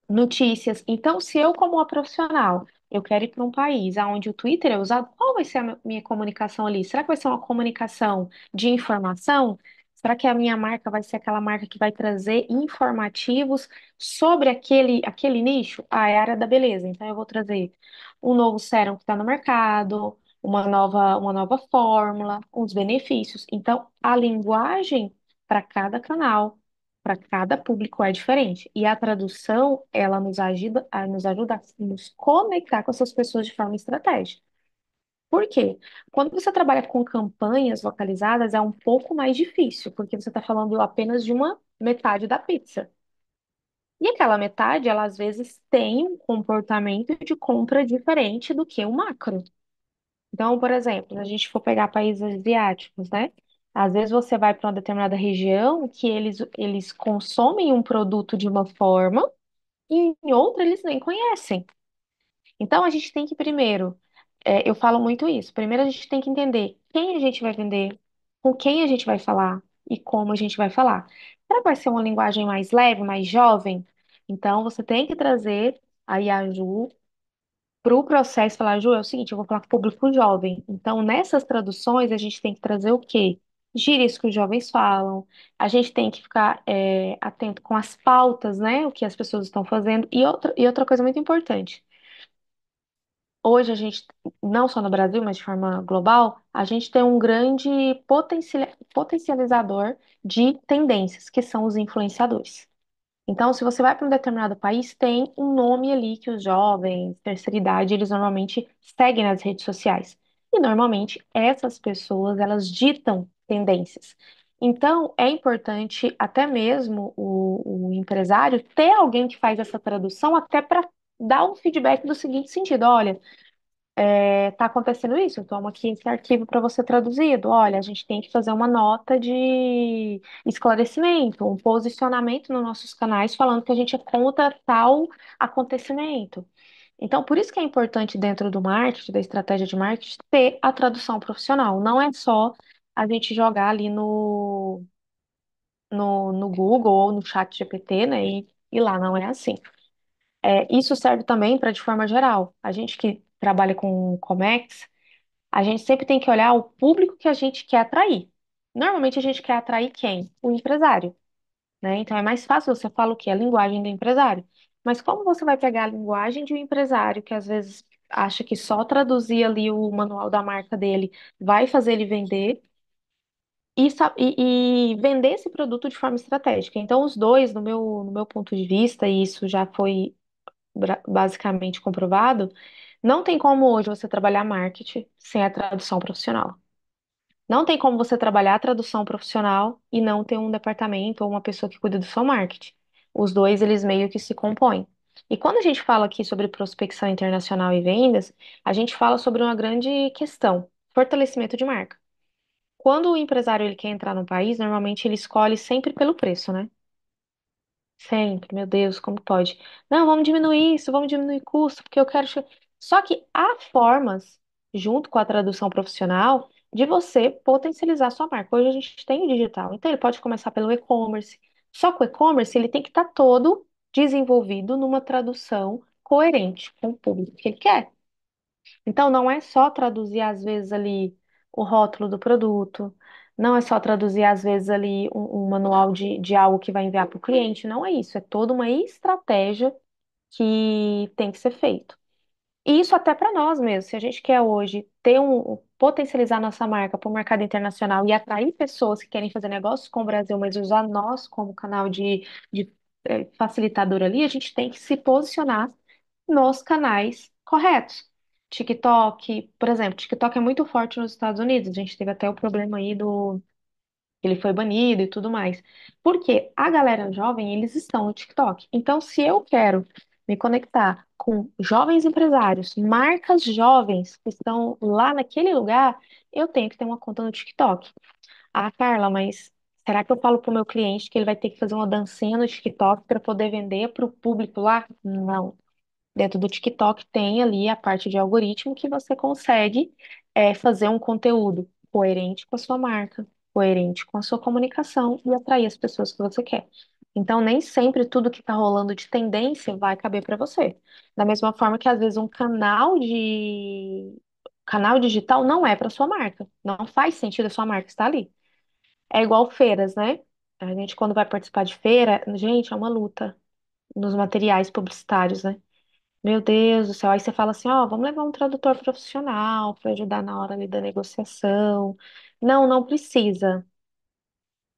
Speaker 5: notícias. Então, se eu, como uma profissional, eu quero ir para um país onde o Twitter é usado, qual vai ser a minha comunicação ali? Será que vai ser uma comunicação de informação? Será que a minha marca vai ser aquela marca que vai trazer informativos sobre aquele nicho? Ah, é a área da beleza. Então, eu vou trazer um novo sérum que está no mercado, uma nova fórmula, uns benefícios. Então, a linguagem para cada canal para cada público é diferente. E a tradução, ela nos ajuda a nos conectar com essas pessoas de forma estratégica. Por quê? Quando você trabalha com campanhas localizadas, é um pouco mais difícil, porque você está falando apenas de uma metade da pizza. E aquela metade, ela às vezes tem um comportamento de compra diferente do que o macro. Então, por exemplo, se a gente for pegar países asiáticos, né? Às vezes você vai para uma determinada região que eles consomem um produto de uma forma e em outra eles nem conhecem. Então, a gente tem que primeiro, eu falo muito isso, primeiro a gente tem que entender quem a gente vai vender, com quem a gente vai falar e como a gente vai falar. Será que vai ser uma linguagem mais leve, mais jovem? Então, você tem que trazer aí a Ju para o processo falar, Ju, é o seguinte, eu vou falar com o público jovem. Então, nessas traduções, a gente tem que trazer o quê? Gírias que os jovens falam, a gente tem que ficar atento com as pautas, né? O que as pessoas estão fazendo. E outra coisa muito importante. Hoje a gente, não só no Brasil, mas de forma global, a gente tem um grande potencializador de tendências, que são os influenciadores. Então, se você vai para um determinado país, tem um nome ali que os jovens, terceira idade, eles normalmente seguem nas redes sociais. E normalmente essas pessoas, elas ditam tendências. Então, é importante até mesmo o empresário ter alguém que faz essa tradução até para dar um feedback do seguinte sentido, olha, tá acontecendo isso, toma aqui esse arquivo para você traduzido. Olha, a gente tem que fazer uma nota de esclarecimento, um posicionamento nos nossos canais falando que a gente é contra tal acontecimento. Então, por isso que é importante dentro do marketing, da estratégia de marketing, ter a tradução profissional. Não é só a gente jogar ali no Google ou no chat GPT, né? E lá não é assim. Isso serve também para de forma geral. A gente que trabalha com Comex, a gente sempre tem que olhar o público que a gente quer atrair. Normalmente a gente quer atrair quem? O empresário, né? Então é mais fácil você falar o que? A linguagem do empresário. Mas como você vai pegar a linguagem de um empresário que às vezes acha que só traduzir ali o manual da marca dele vai fazer ele vender e vender esse produto de forma estratégica? Então, os dois, no meu ponto de vista, e isso já foi basicamente comprovado, não tem como hoje você trabalhar marketing sem a tradução profissional. Não tem como você trabalhar a tradução profissional e não ter um departamento ou uma pessoa que cuida do seu marketing. Os dois, eles meio que se compõem. E quando a gente fala aqui sobre prospecção internacional e vendas, a gente fala sobre uma grande questão, fortalecimento de marca. Quando o empresário ele quer entrar no país, normalmente ele escolhe sempre pelo preço, né? Sempre, meu Deus, como pode? Não, vamos diminuir isso, vamos diminuir custo, porque eu quero. Só que há formas, junto com a tradução profissional, de você potencializar sua marca. Hoje a gente tem o digital, então ele pode começar pelo e-commerce. Só que o e-commerce ele tem que estar todo desenvolvido numa tradução coerente com o público que ele quer. Então, não é só traduzir, às vezes, ali o rótulo do produto, não é só traduzir, às vezes, ali um manual de algo que vai enviar para o cliente, não é isso, é toda uma estratégia que tem que ser feito. E isso até para nós mesmos, se a gente quer hoje potencializar nossa marca para o mercado internacional e atrair pessoas que querem fazer negócios com o Brasil, mas usar nós como canal de facilitador ali, a gente tem que se posicionar nos canais corretos. TikTok, por exemplo, TikTok é muito forte nos Estados Unidos. A gente teve até o problema aí do ele foi banido e tudo mais. Porque a galera jovem, eles estão no TikTok. Então, se eu quero me conectar com jovens empresários, marcas jovens que estão lá naquele lugar, eu tenho que ter uma conta no TikTok. Ah, Carla, mas será que eu falo para o meu cliente que ele vai ter que fazer uma dancinha no TikTok para poder vender para o público lá? Não. Dentro do TikTok tem ali a parte de algoritmo que você consegue fazer um conteúdo coerente com a sua marca, coerente com a sua comunicação e atrair as pessoas que você quer. Então, nem sempre tudo que está rolando de tendência vai caber para você. Da mesma forma que às vezes um canal digital não é para sua marca. Não faz sentido a sua marca estar ali. É igual feiras, né? A gente, quando vai participar de feira, gente, é uma luta nos materiais publicitários, né? Meu Deus do céu. Aí você fala assim, ó, vamos levar um tradutor profissional para ajudar na hora ali da negociação. Não, não precisa.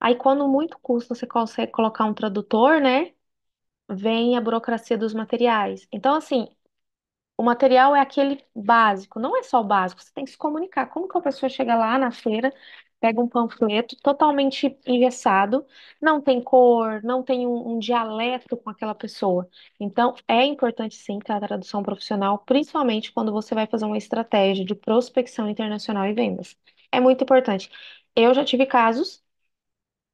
Speaker 5: Aí quando muito custa você consegue colocar um tradutor, né? Vem a burocracia dos materiais. Então, assim, o material é aquele básico, não é só o básico, você tem que se comunicar. Como que a pessoa chega lá na feira, pega um panfleto totalmente engessado, não tem cor, não tem um dialeto com aquela pessoa. Então, é importante sim ter a tradução profissional, principalmente quando você vai fazer uma estratégia de prospecção internacional e vendas. É muito importante. Eu já tive casos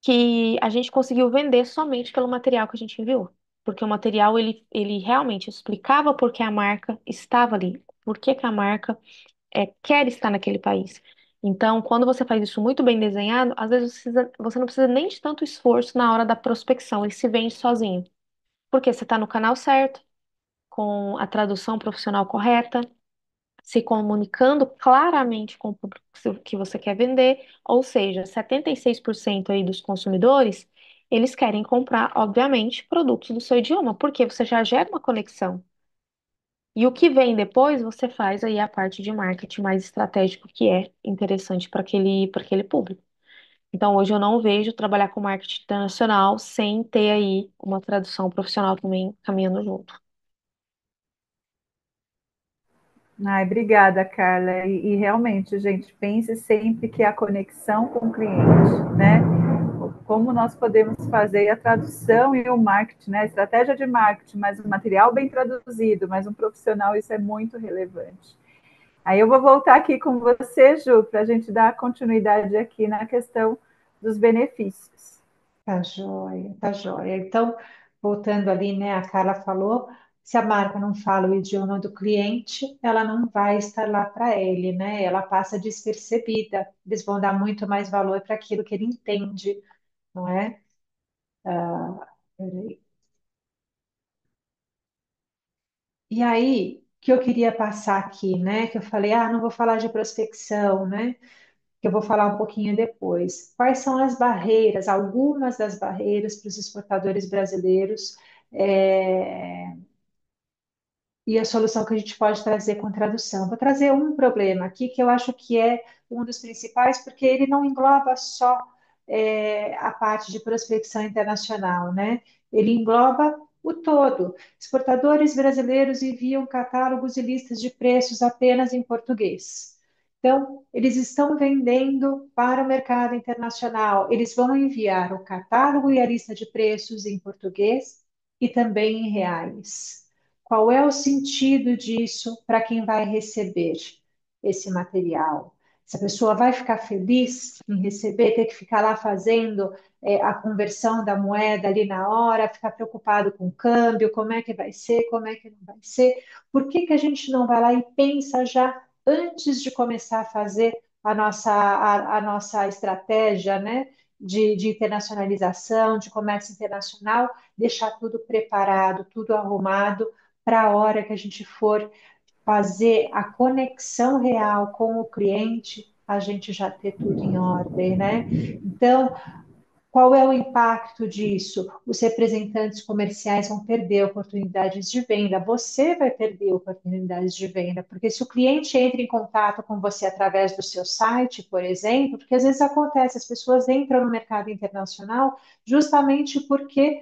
Speaker 5: que a gente conseguiu vender somente pelo material que a gente enviou. Porque o material, ele realmente explicava por que a marca estava ali, por que que a marca quer estar naquele país. Então, quando você faz isso muito bem desenhado, às vezes você não precisa nem de tanto esforço na hora da prospecção, ele se vende sozinho. Porque você está no canal certo, com a tradução profissional correta, se comunicando claramente com o público que você quer vender, ou seja, 76% aí dos consumidores, eles querem comprar, obviamente, produtos do seu idioma, porque você já gera uma conexão. E o que vem depois, você faz aí a parte de marketing mais estratégico, que é interessante para aquele público. Então, hoje eu não vejo trabalhar com marketing internacional sem ter aí uma tradução profissional também caminhando junto.
Speaker 2: Ai, obrigada, Carla. E realmente, gente, pense sempre que a conexão com o cliente, né? Como nós podemos fazer a tradução e o marketing, né? A estratégia de marketing, mas o material bem traduzido, mas um profissional, isso é muito relevante. Aí eu vou voltar aqui com você, Ju, para a gente dar continuidade aqui na questão dos benefícios.
Speaker 1: Tá joia, tá joia. Então, voltando ali, né, a Carla falou, se a marca não fala o idioma do cliente, ela não vai estar lá para ele, né? Ela passa despercebida. Eles vão dar muito mais valor para aquilo que ele entende, não é? Ah, peraí. E aí, que eu queria passar aqui, né? Que eu falei, não vou falar de prospecção, né? Que eu vou falar um pouquinho depois. Quais são as barreiras, algumas das barreiras para os exportadores brasileiros, é, e a solução que a gente pode trazer com tradução. Vou trazer um problema aqui que eu acho que é um dos principais, porque ele não engloba só a parte de prospecção internacional, né? Ele engloba o todo. Exportadores brasileiros enviam catálogos e listas de preços apenas em português. Então, eles estão vendendo para o mercado internacional. Eles vão enviar o catálogo e a lista de preços em português e também em reais. Qual é o sentido disso para quem vai receber esse material? Essa pessoa vai ficar feliz em receber, ter que ficar lá fazendo a conversão da moeda ali na hora, ficar preocupado com o câmbio, como é que vai ser, como é que não vai ser? Por que que a gente não vai lá e pensa já antes de começar a fazer a nossa estratégia, né, de internacionalização, de comércio internacional, deixar tudo preparado, tudo arrumado, para a hora que a gente for fazer a conexão real com o cliente, a gente já ter tudo em ordem, né? Então, qual é o impacto disso? Os representantes comerciais vão perder oportunidades de venda, você vai perder oportunidades de venda, porque se o cliente entra em contato com você através do seu site, por exemplo, porque às vezes acontece, as pessoas entram no mercado internacional justamente porque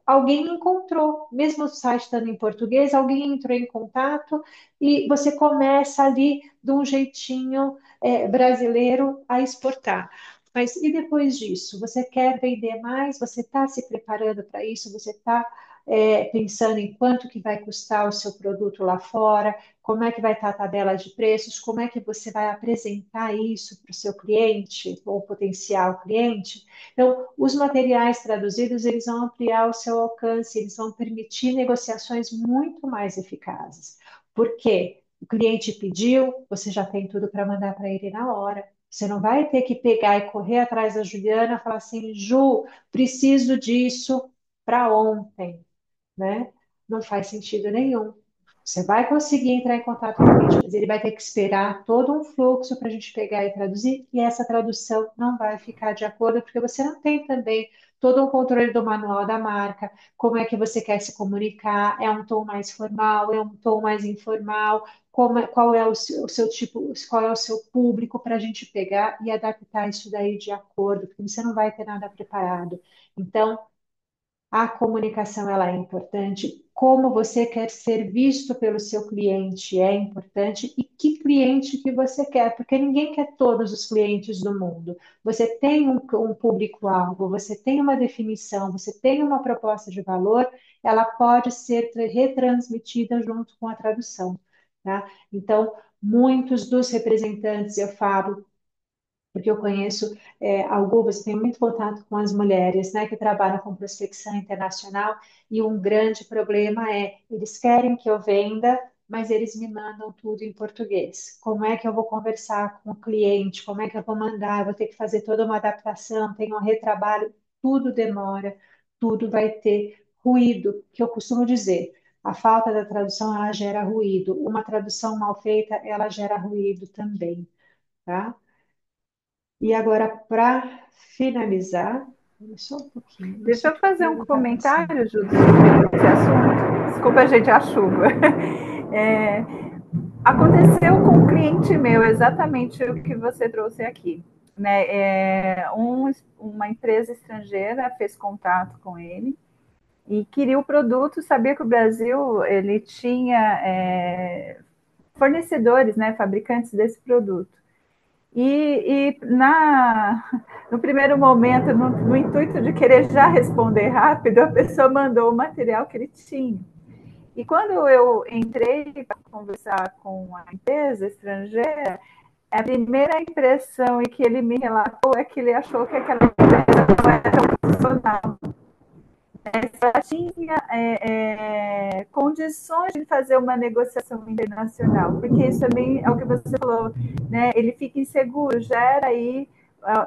Speaker 1: alguém encontrou, mesmo o site estando em português, alguém entrou em contato e você começa ali de um jeitinho brasileiro a exportar. Mas e depois disso? Você quer vender mais? Você está se preparando para isso? Você está pensando em quanto que vai custar o seu produto lá fora? Como é que vai estar a tabela de preços? Como é que você vai apresentar isso para o seu cliente ou potencial cliente? Então, os materiais traduzidos, eles vão ampliar o seu alcance, eles vão permitir negociações muito mais eficazes. Por quê? O cliente pediu, você já tem tudo para mandar para ele na hora. Você não vai ter que pegar e correr atrás da Juliana e falar assim, Ju, preciso disso para ontem, né? Não faz sentido nenhum. Você vai conseguir entrar em contato com o cliente, mas ele vai ter que esperar todo um fluxo para a gente pegar e traduzir, e essa tradução não vai ficar de acordo, porque você não tem também todo um controle do manual da marca, como é que você quer se comunicar, é um tom mais formal, é um tom mais informal, qual é o seu tipo, qual é o seu público para a gente pegar e adaptar isso daí de acordo, porque você não vai ter nada preparado. Então, a comunicação ela é importante. Como você quer ser visto pelo seu cliente é importante e que cliente que você quer, porque ninguém quer todos os clientes do mundo. Você tem um público-alvo, você tem uma definição, você tem uma proposta de valor, ela pode ser retransmitida junto com a tradução, tá? Então, muitos dos representantes, eu falo porque eu conheço algumas, tenho muito contato com as mulheres, né, que trabalham com prospecção internacional, e um grande problema é, eles querem que eu venda, mas eles me mandam tudo em português. Como é que eu vou conversar com o cliente? Como é que eu vou mandar? Eu vou ter que fazer toda uma adaptação, tem um retrabalho, tudo demora, tudo vai ter ruído, que eu costumo dizer. A falta da tradução, ela gera ruído. Uma tradução mal feita, ela gera ruído também, tá? E agora, para finalizar, só um pouquinho,
Speaker 2: Deixa
Speaker 1: isso
Speaker 2: eu fazer um
Speaker 1: tudo está passando.
Speaker 2: comentário, Ju, sobre esse assunto. Desculpa, gente, a chuva. É, aconteceu com um cliente meu exatamente o que você trouxe aqui. Né? Uma empresa estrangeira fez contato com ele e queria o produto, sabia que o Brasil ele tinha fornecedores, né, fabricantes desse produto. No primeiro momento, no intuito de querer já responder rápido, a pessoa mandou o material que ele tinha. E quando eu entrei para conversar com a empresa estrangeira, a primeira impressão e que ele me relatou é que ele achou que aquela empresa não era tão profissional. Só tinha condições de fazer uma negociação internacional, porque isso também é o que você falou, né? Ele fica inseguro, gera aí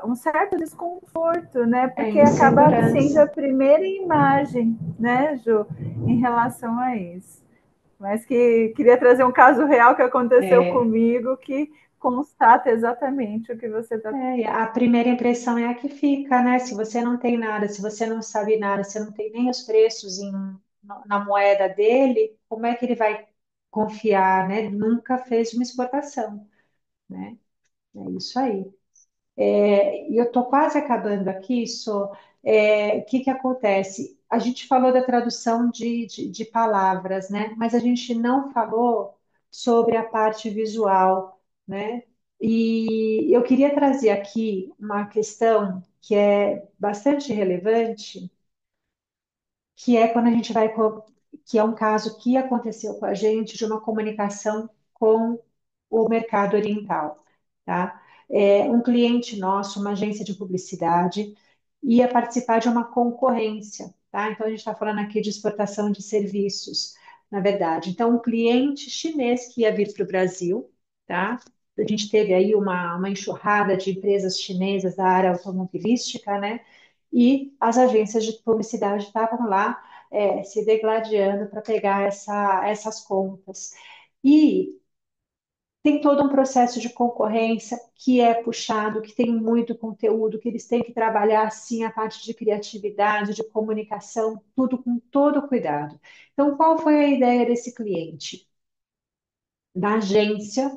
Speaker 2: um certo desconforto, né?
Speaker 1: É
Speaker 2: Porque acaba sendo a
Speaker 1: insegurança.
Speaker 2: primeira imagem, né, Ju, em relação a isso. mas que queria trazer um caso real que aconteceu
Speaker 1: É,
Speaker 2: comigo, que constata exatamente o que você está.
Speaker 1: e a primeira impressão é a que fica, né? Se você não tem nada, se você não sabe nada, se não tem nem os preços na moeda dele, como é que ele vai confiar, né? Nunca fez uma exportação, né? É isso aí. E eu estou quase acabando aqui, o que que acontece? A gente falou da tradução de palavras, né? Mas a gente não falou sobre a parte visual, né? E eu queria trazer aqui uma questão que é bastante relevante, que é quando a gente que é um caso que aconteceu com a gente de uma comunicação com o mercado oriental, tá? Um cliente nosso, uma agência de publicidade, ia participar de uma concorrência, tá? Então a gente está falando aqui de exportação de serviços, na verdade. Então, um cliente chinês que ia vir para o Brasil, tá? A gente teve aí uma enxurrada de empresas chinesas da área automobilística, né? E as agências de publicidade estavam lá se degladiando para pegar essas contas. E tem todo um processo de concorrência que é puxado, que tem muito conteúdo, que eles têm que trabalhar assim a parte de criatividade, de comunicação, tudo com todo cuidado. Então, qual foi a ideia desse cliente? Da agência,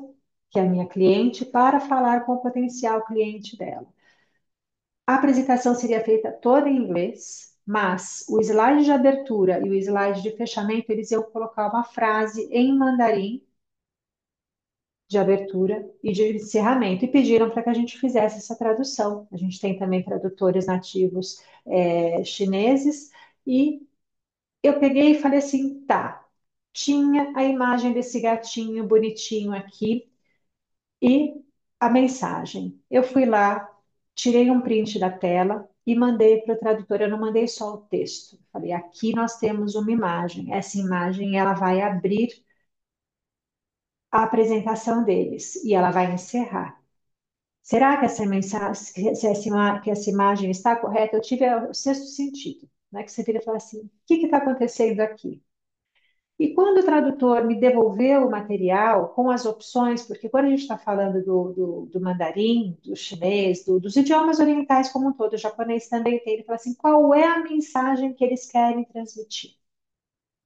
Speaker 1: que é a minha cliente, para falar com o potencial cliente dela. A apresentação seria feita toda em inglês, mas o slide de abertura e o slide de fechamento, eles iam colocar uma frase em mandarim de abertura e de encerramento, e pediram para que a gente fizesse essa tradução. A gente tem também tradutores nativos chineses, e eu peguei e falei assim, tá, tinha a imagem desse gatinho bonitinho aqui, e a mensagem. Eu fui lá, tirei um print da tela e mandei para o tradutor. Eu não mandei só o texto. Falei, aqui nós temos uma imagem. Essa imagem ela vai abrir a apresentação deles e ela vai encerrar. Será que essa mensagem, que essa imagem está correta? Eu tive o sexto sentido, né? Que você vira e fala assim, o que está acontecendo aqui? E quando o tradutor me devolveu o material com as opções, porque quando a gente está falando do mandarim, do chinês, dos idiomas orientais como um todo, o japonês também tem, ele fala assim, qual é a mensagem que eles querem transmitir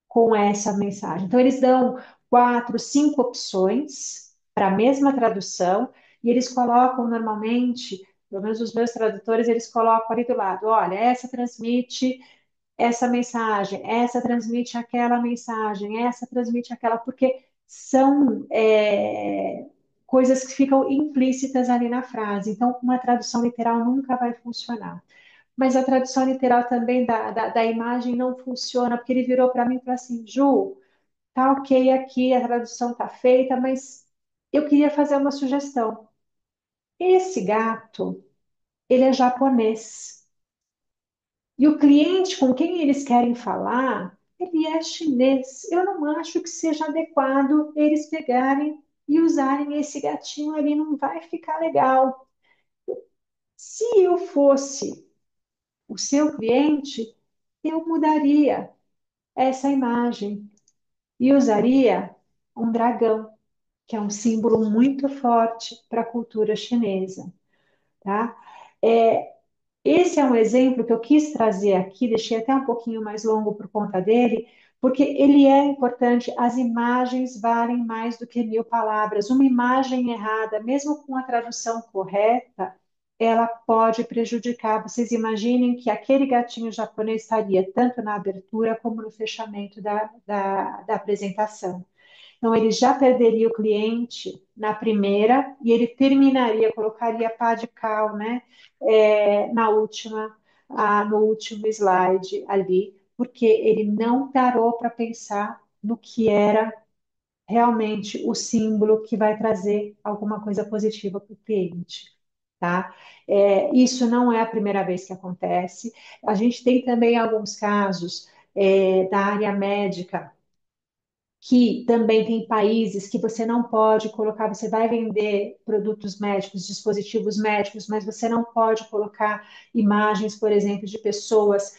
Speaker 1: com essa mensagem? Então, eles dão quatro, cinco opções para a mesma tradução, e eles colocam normalmente, pelo menos os meus tradutores, eles colocam ali do lado, olha, essa transmite essa mensagem, essa transmite aquela mensagem, essa transmite aquela, porque são coisas que ficam implícitas ali na frase. Então, uma tradução literal nunca vai funcionar. Mas a tradução literal também da imagem não funciona, porque ele virou para mim e falou assim: Ju, tá ok aqui, a tradução tá feita, mas eu queria fazer uma sugestão. Esse gato, ele é japonês. E o cliente com quem eles querem falar, ele é chinês. Eu não acho que seja adequado eles pegarem e usarem esse gatinho ali, não vai ficar legal. Se eu fosse o seu cliente, eu mudaria essa imagem e usaria um dragão, que é um símbolo muito forte para a cultura chinesa, tá? É, Esse é um exemplo que eu quis trazer aqui, deixei até um pouquinho mais longo por conta dele, porque ele é importante. As imagens valem mais do que mil palavras. Uma imagem errada, mesmo com a tradução correta, ela pode prejudicar. Vocês imaginem que aquele gatinho japonês estaria tanto na abertura como no fechamento da apresentação. Então, ele já perderia o cliente na primeira e ele terminaria, colocaria pá de cal, né, no último slide ali, porque ele não parou para pensar no que era realmente o símbolo que vai trazer alguma coisa positiva para o cliente. Tá? Isso não é a primeira vez que acontece. A gente tem também alguns casos da área médica, que também tem países que você não pode colocar, você vai vender produtos médicos, dispositivos médicos, mas você não pode colocar imagens, por exemplo, de pessoas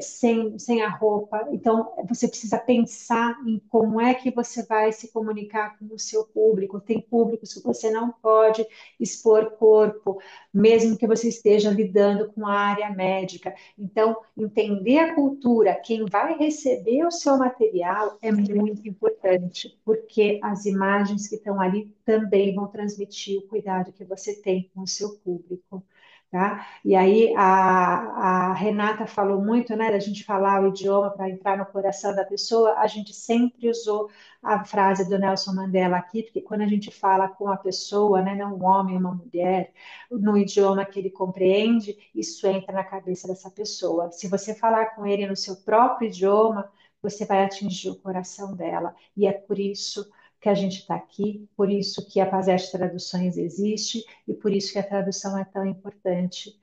Speaker 1: sem a roupa. Então, você precisa pensar em como é que você vai se comunicar com o seu público. Tem públicos que você não pode expor corpo, mesmo que você esteja lidando com a área médica. Então, entender a cultura, quem vai receber o seu material é muito importante, porque as imagens que estão ali também vão transmitir o cuidado que você tem com o seu público. Tá? E aí a Renata falou muito, né, da gente falar o idioma para entrar no coração da pessoa. A gente sempre usou a frase do Nelson Mandela aqui, porque quando a gente fala com a pessoa, né, não um homem, uma mulher, no idioma que ele compreende, isso entra na cabeça dessa pessoa. Se você falar com ele no seu próprio idioma, você vai atingir o coração dela. E é por isso que a gente está aqui, por isso que a Pazeste Traduções existe e por isso que a tradução é tão importante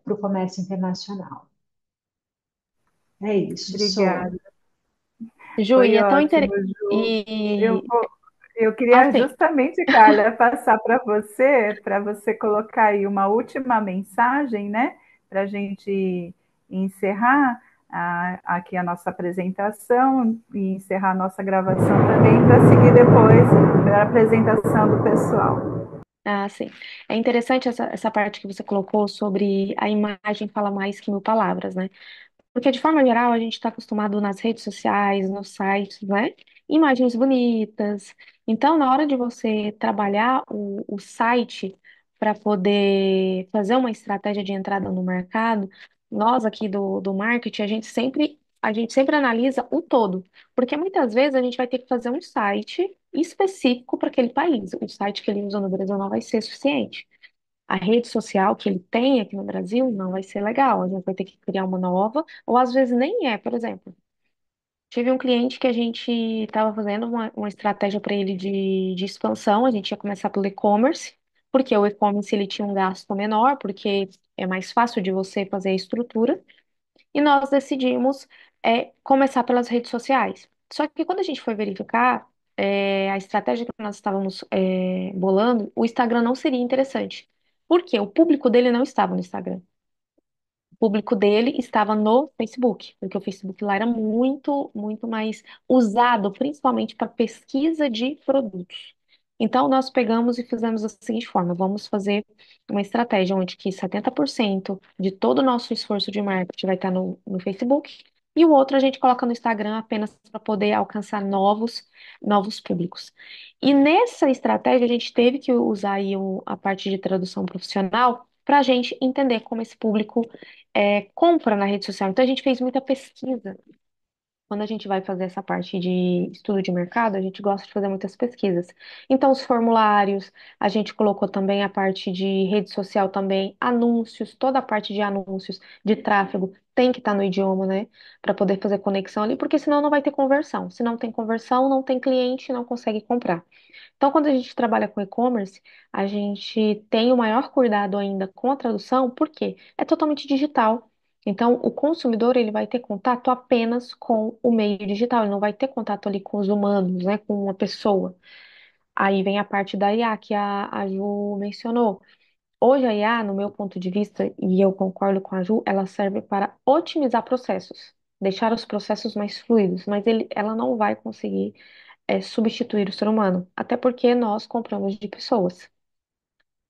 Speaker 1: para o comércio internacional. É isso, Sô.
Speaker 2: Obrigada.
Speaker 5: Ju, e
Speaker 2: Foi
Speaker 5: é tão
Speaker 2: ótimo,
Speaker 5: interessante.
Speaker 2: Ju. Eu
Speaker 5: E
Speaker 2: vou, eu queria
Speaker 5: assim,
Speaker 2: justamente, Carla, passar para você colocar aí uma última mensagem, né, para a gente encerrar aqui a nossa apresentação e encerrar a nossa gravação também, para seguir depois para a apresentação do pessoal.
Speaker 5: sim. É interessante essa parte que você colocou sobre a imagem fala mais que mil palavras, né? Porque, de forma geral, a gente está acostumado nas redes sociais, nos sites, né? Imagens bonitas. Então, na hora de você trabalhar o site para poder fazer uma estratégia de entrada no mercado, nós aqui do marketing, a gente sempre analisa o todo. Porque muitas vezes a gente vai ter que fazer um site específico para aquele país. O site que ele usa no Brasil não vai ser suficiente. A rede social que ele tem aqui no Brasil não vai ser legal. A gente vai ter que criar uma nova, ou às vezes nem é, por exemplo. Tive um cliente que a gente estava fazendo uma estratégia para ele de expansão. A gente ia começar pelo e-commerce, porque o e-commerce ele tinha um gasto menor, porque é mais fácil de você fazer a estrutura. E nós decidimos começar pelas redes sociais. Só que quando a gente foi verificar a estratégia que nós estávamos bolando, o Instagram não seria interessante. Por quê? O público dele não estava no Instagram. O público dele estava no Facebook, porque o Facebook lá era muito, muito mais usado, principalmente para pesquisa de produtos. Então, nós pegamos e fizemos da seguinte forma: vamos fazer uma estratégia onde que 70% de todo o nosso esforço de marketing vai estar no Facebook e o outro a gente coloca no Instagram apenas para poder alcançar novos públicos. E nessa estratégia, a gente teve que usar aí a parte de tradução profissional para a gente entender como esse público compra na rede social. Então, a gente fez muita pesquisa. Quando a gente vai fazer essa parte de estudo de mercado, a gente gosta de fazer muitas pesquisas. Então, os formulários, a gente colocou também a parte de rede social também, anúncios, toda a parte de anúncios, de tráfego, tem que estar no idioma, né? Para poder fazer conexão ali, porque senão não vai ter conversão. Se não tem conversão, não tem cliente, não consegue comprar. Então, quando a gente trabalha com e-commerce, a gente tem o maior cuidado ainda com a tradução, porque é totalmente digital. Então, o consumidor ele vai ter contato apenas com o meio digital, ele não vai ter contato ali com os humanos, né, com uma pessoa. Aí vem a parte da IA que a Ju mencionou. Hoje a IA, no meu ponto de vista, e eu concordo com a Ju, ela serve para otimizar processos, deixar os processos mais fluidos, mas ela não vai conseguir substituir o ser humano, até porque nós compramos de pessoas.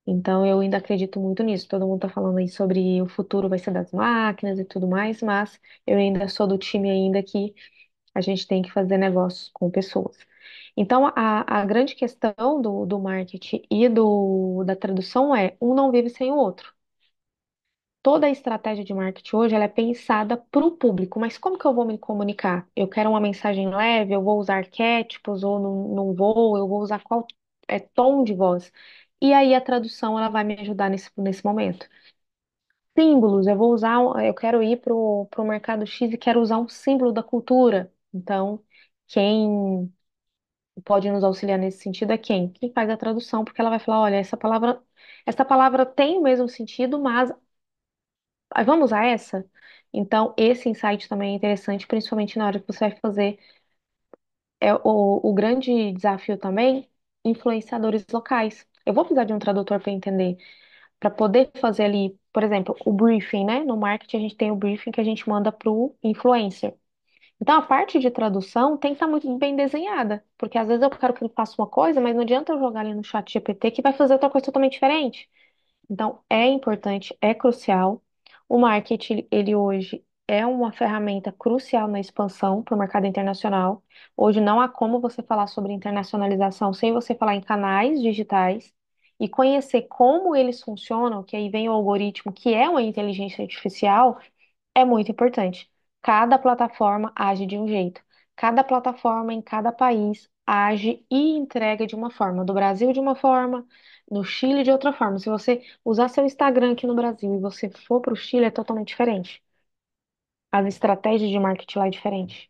Speaker 5: Então, eu ainda acredito muito nisso. Todo mundo está falando aí sobre o futuro vai ser das máquinas e tudo mais, mas eu ainda sou do time ainda que a gente tem que fazer negócios com pessoas. Então, a grande questão do marketing e da tradução é um não vive sem o outro. Toda a estratégia de marketing hoje ela é pensada para o público, mas como que eu vou me comunicar? Eu quero uma mensagem leve, eu vou usar arquétipos ou não vou, eu vou usar qual tom de voz. E aí a tradução ela vai me ajudar nesse momento. Símbolos, eu vou usar, eu quero ir para o mercado X e quero usar um símbolo da cultura. Então, quem pode nos auxiliar nesse sentido é quem? Quem faz a tradução, porque ela vai falar, olha, essa palavra tem o mesmo sentido, mas vamos usar essa? Então, esse insight também é interessante, principalmente na hora que você vai fazer o grande desafio também, influenciadores locais. Eu vou precisar de um tradutor para entender. para poder fazer ali, por exemplo, o briefing, né? No marketing a gente tem o briefing que a gente manda para o influencer. Então a parte de tradução tem que estar muito bem desenhada, porque às vezes eu quero que ele faça uma coisa, mas não adianta eu jogar ali no chat GPT que vai fazer outra coisa totalmente diferente. Então, é importante, é crucial. O marketing, ele hoje é uma ferramenta crucial na expansão para o mercado internacional. Hoje não há como você falar sobre internacionalização sem você falar em canais digitais e conhecer como eles funcionam, que aí vem o algoritmo, que é uma inteligência artificial, é muito importante. Cada plataforma age de um jeito. Cada plataforma em cada país age e entrega de uma forma. Do Brasil de uma forma, no Chile de outra forma. Se você usar seu Instagram aqui no Brasil e você for para o Chile, é totalmente diferente. As estratégias de marketing lá é diferente.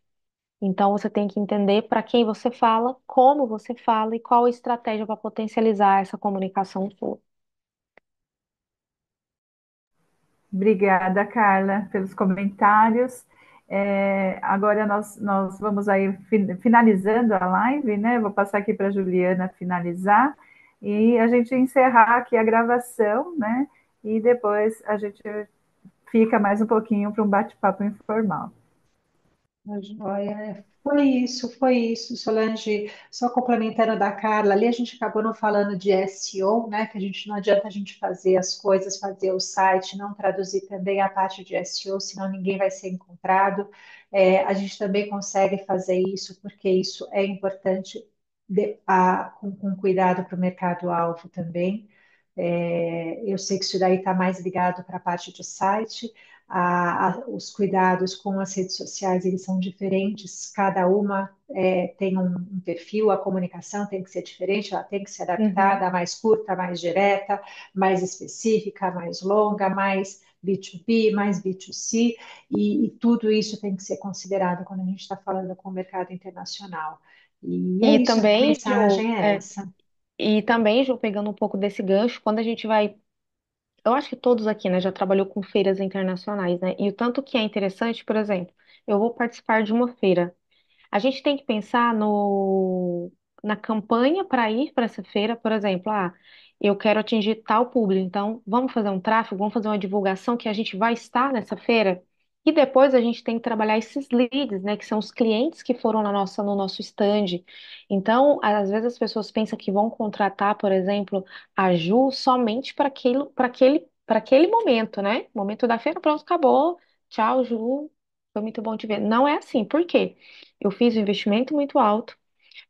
Speaker 5: Então você tem que entender para quem você fala, como você fala e qual a estratégia para potencializar essa comunicação sua.
Speaker 2: Obrigada, Carla, pelos comentários. Agora nós vamos aí finalizando a live, né? Vou passar aqui para a Juliana finalizar e a gente encerrar aqui a gravação, né? E depois a gente fica mais um pouquinho para um bate-papo informal.
Speaker 1: Ah, joia, foi isso, Solange. Só complementando da Carla, ali a gente acabou não falando de SEO, né? Que a gente não adianta a gente fazer as coisas, fazer o site, não traduzir também a parte de SEO, senão ninguém vai ser encontrado. A gente também consegue fazer isso porque isso é importante com cuidado para o mercado-alvo também. Eu sei que isso daí está mais ligado para a parte de site. Os cuidados com as redes sociais, eles são diferentes, cada uma tem um perfil, a comunicação tem que ser diferente, ela tem que ser
Speaker 5: Uhum.
Speaker 1: adaptada, mais curta, mais direta, mais específica, mais longa, mais B2B, mais B2C, e tudo isso tem que ser considerado quando a gente está falando com o mercado internacional. E é
Speaker 5: E
Speaker 1: isso, a minha
Speaker 5: também, Ju,
Speaker 1: mensagem é essa.
Speaker 5: pegando um pouco desse gancho, quando a gente vai. Eu acho que todos aqui, né, já trabalhou com feiras internacionais, né? E o tanto que é interessante, por exemplo, eu vou participar de uma feira. A gente tem que pensar no, na campanha para ir para essa feira, por exemplo, eu quero atingir tal público, então vamos fazer um tráfego, vamos fazer uma divulgação que a gente vai estar nessa feira. E depois a gente tem que trabalhar esses leads, né, que são os clientes que foram no nosso stand. Então, às vezes as pessoas pensam que vão contratar, por exemplo, a Ju somente para aquele momento, né? Momento da feira, pronto, acabou. Tchau, Ju. Foi muito bom te ver. Não é assim. Por quê? Eu fiz um investimento muito alto,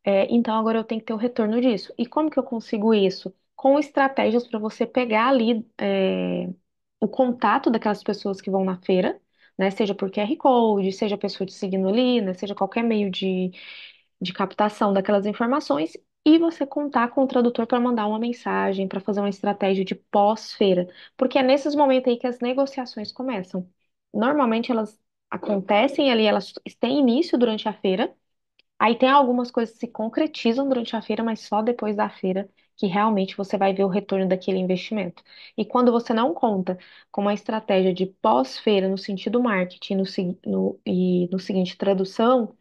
Speaker 5: então agora eu tenho que ter o retorno disso. E como que eu consigo isso? Com estratégias para você pegar ali o contato daquelas pessoas que vão na feira, né? Seja por QR Code, seja a pessoa te seguindo ali, né? Seja qualquer meio de captação daquelas informações. E você contar com o tradutor para mandar uma mensagem, para fazer uma estratégia de pós-feira. Porque é nesses momentos aí que as negociações começam. Normalmente elas acontecem ali, elas têm início durante a feira. Aí tem algumas coisas que se concretizam durante a feira, mas só depois da feira que realmente você vai ver o retorno daquele investimento. E quando você não conta com uma estratégia de pós-feira no sentido marketing e no seguinte tradução,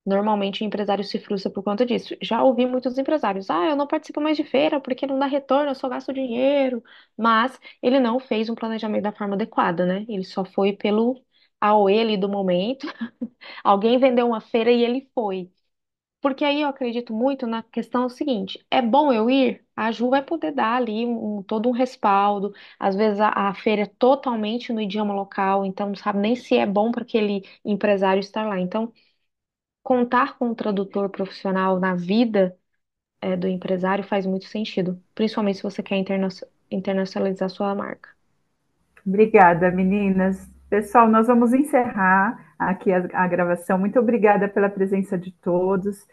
Speaker 5: normalmente o empresário se frustra por conta disso. Já ouvi muitos empresários, eu não participo mais de feira porque não dá retorno, eu só gasto dinheiro. Mas ele não fez um planejamento da forma adequada, né? Ele só foi pelo AOE ali do momento. Alguém vendeu uma feira e ele foi. Porque aí eu acredito muito na questão seguinte: é bom eu ir? A Ju vai poder dar ali todo um respaldo. Às vezes a feira é totalmente no idioma local, então não sabe nem se é bom para aquele empresário estar lá. Então, contar com um tradutor profissional na vida do empresário faz muito sentido, principalmente se você quer internacionalizar sua marca.
Speaker 2: Obrigada, meninas. Pessoal, nós vamos encerrar aqui a gravação. Muito obrigada pela presença de todos.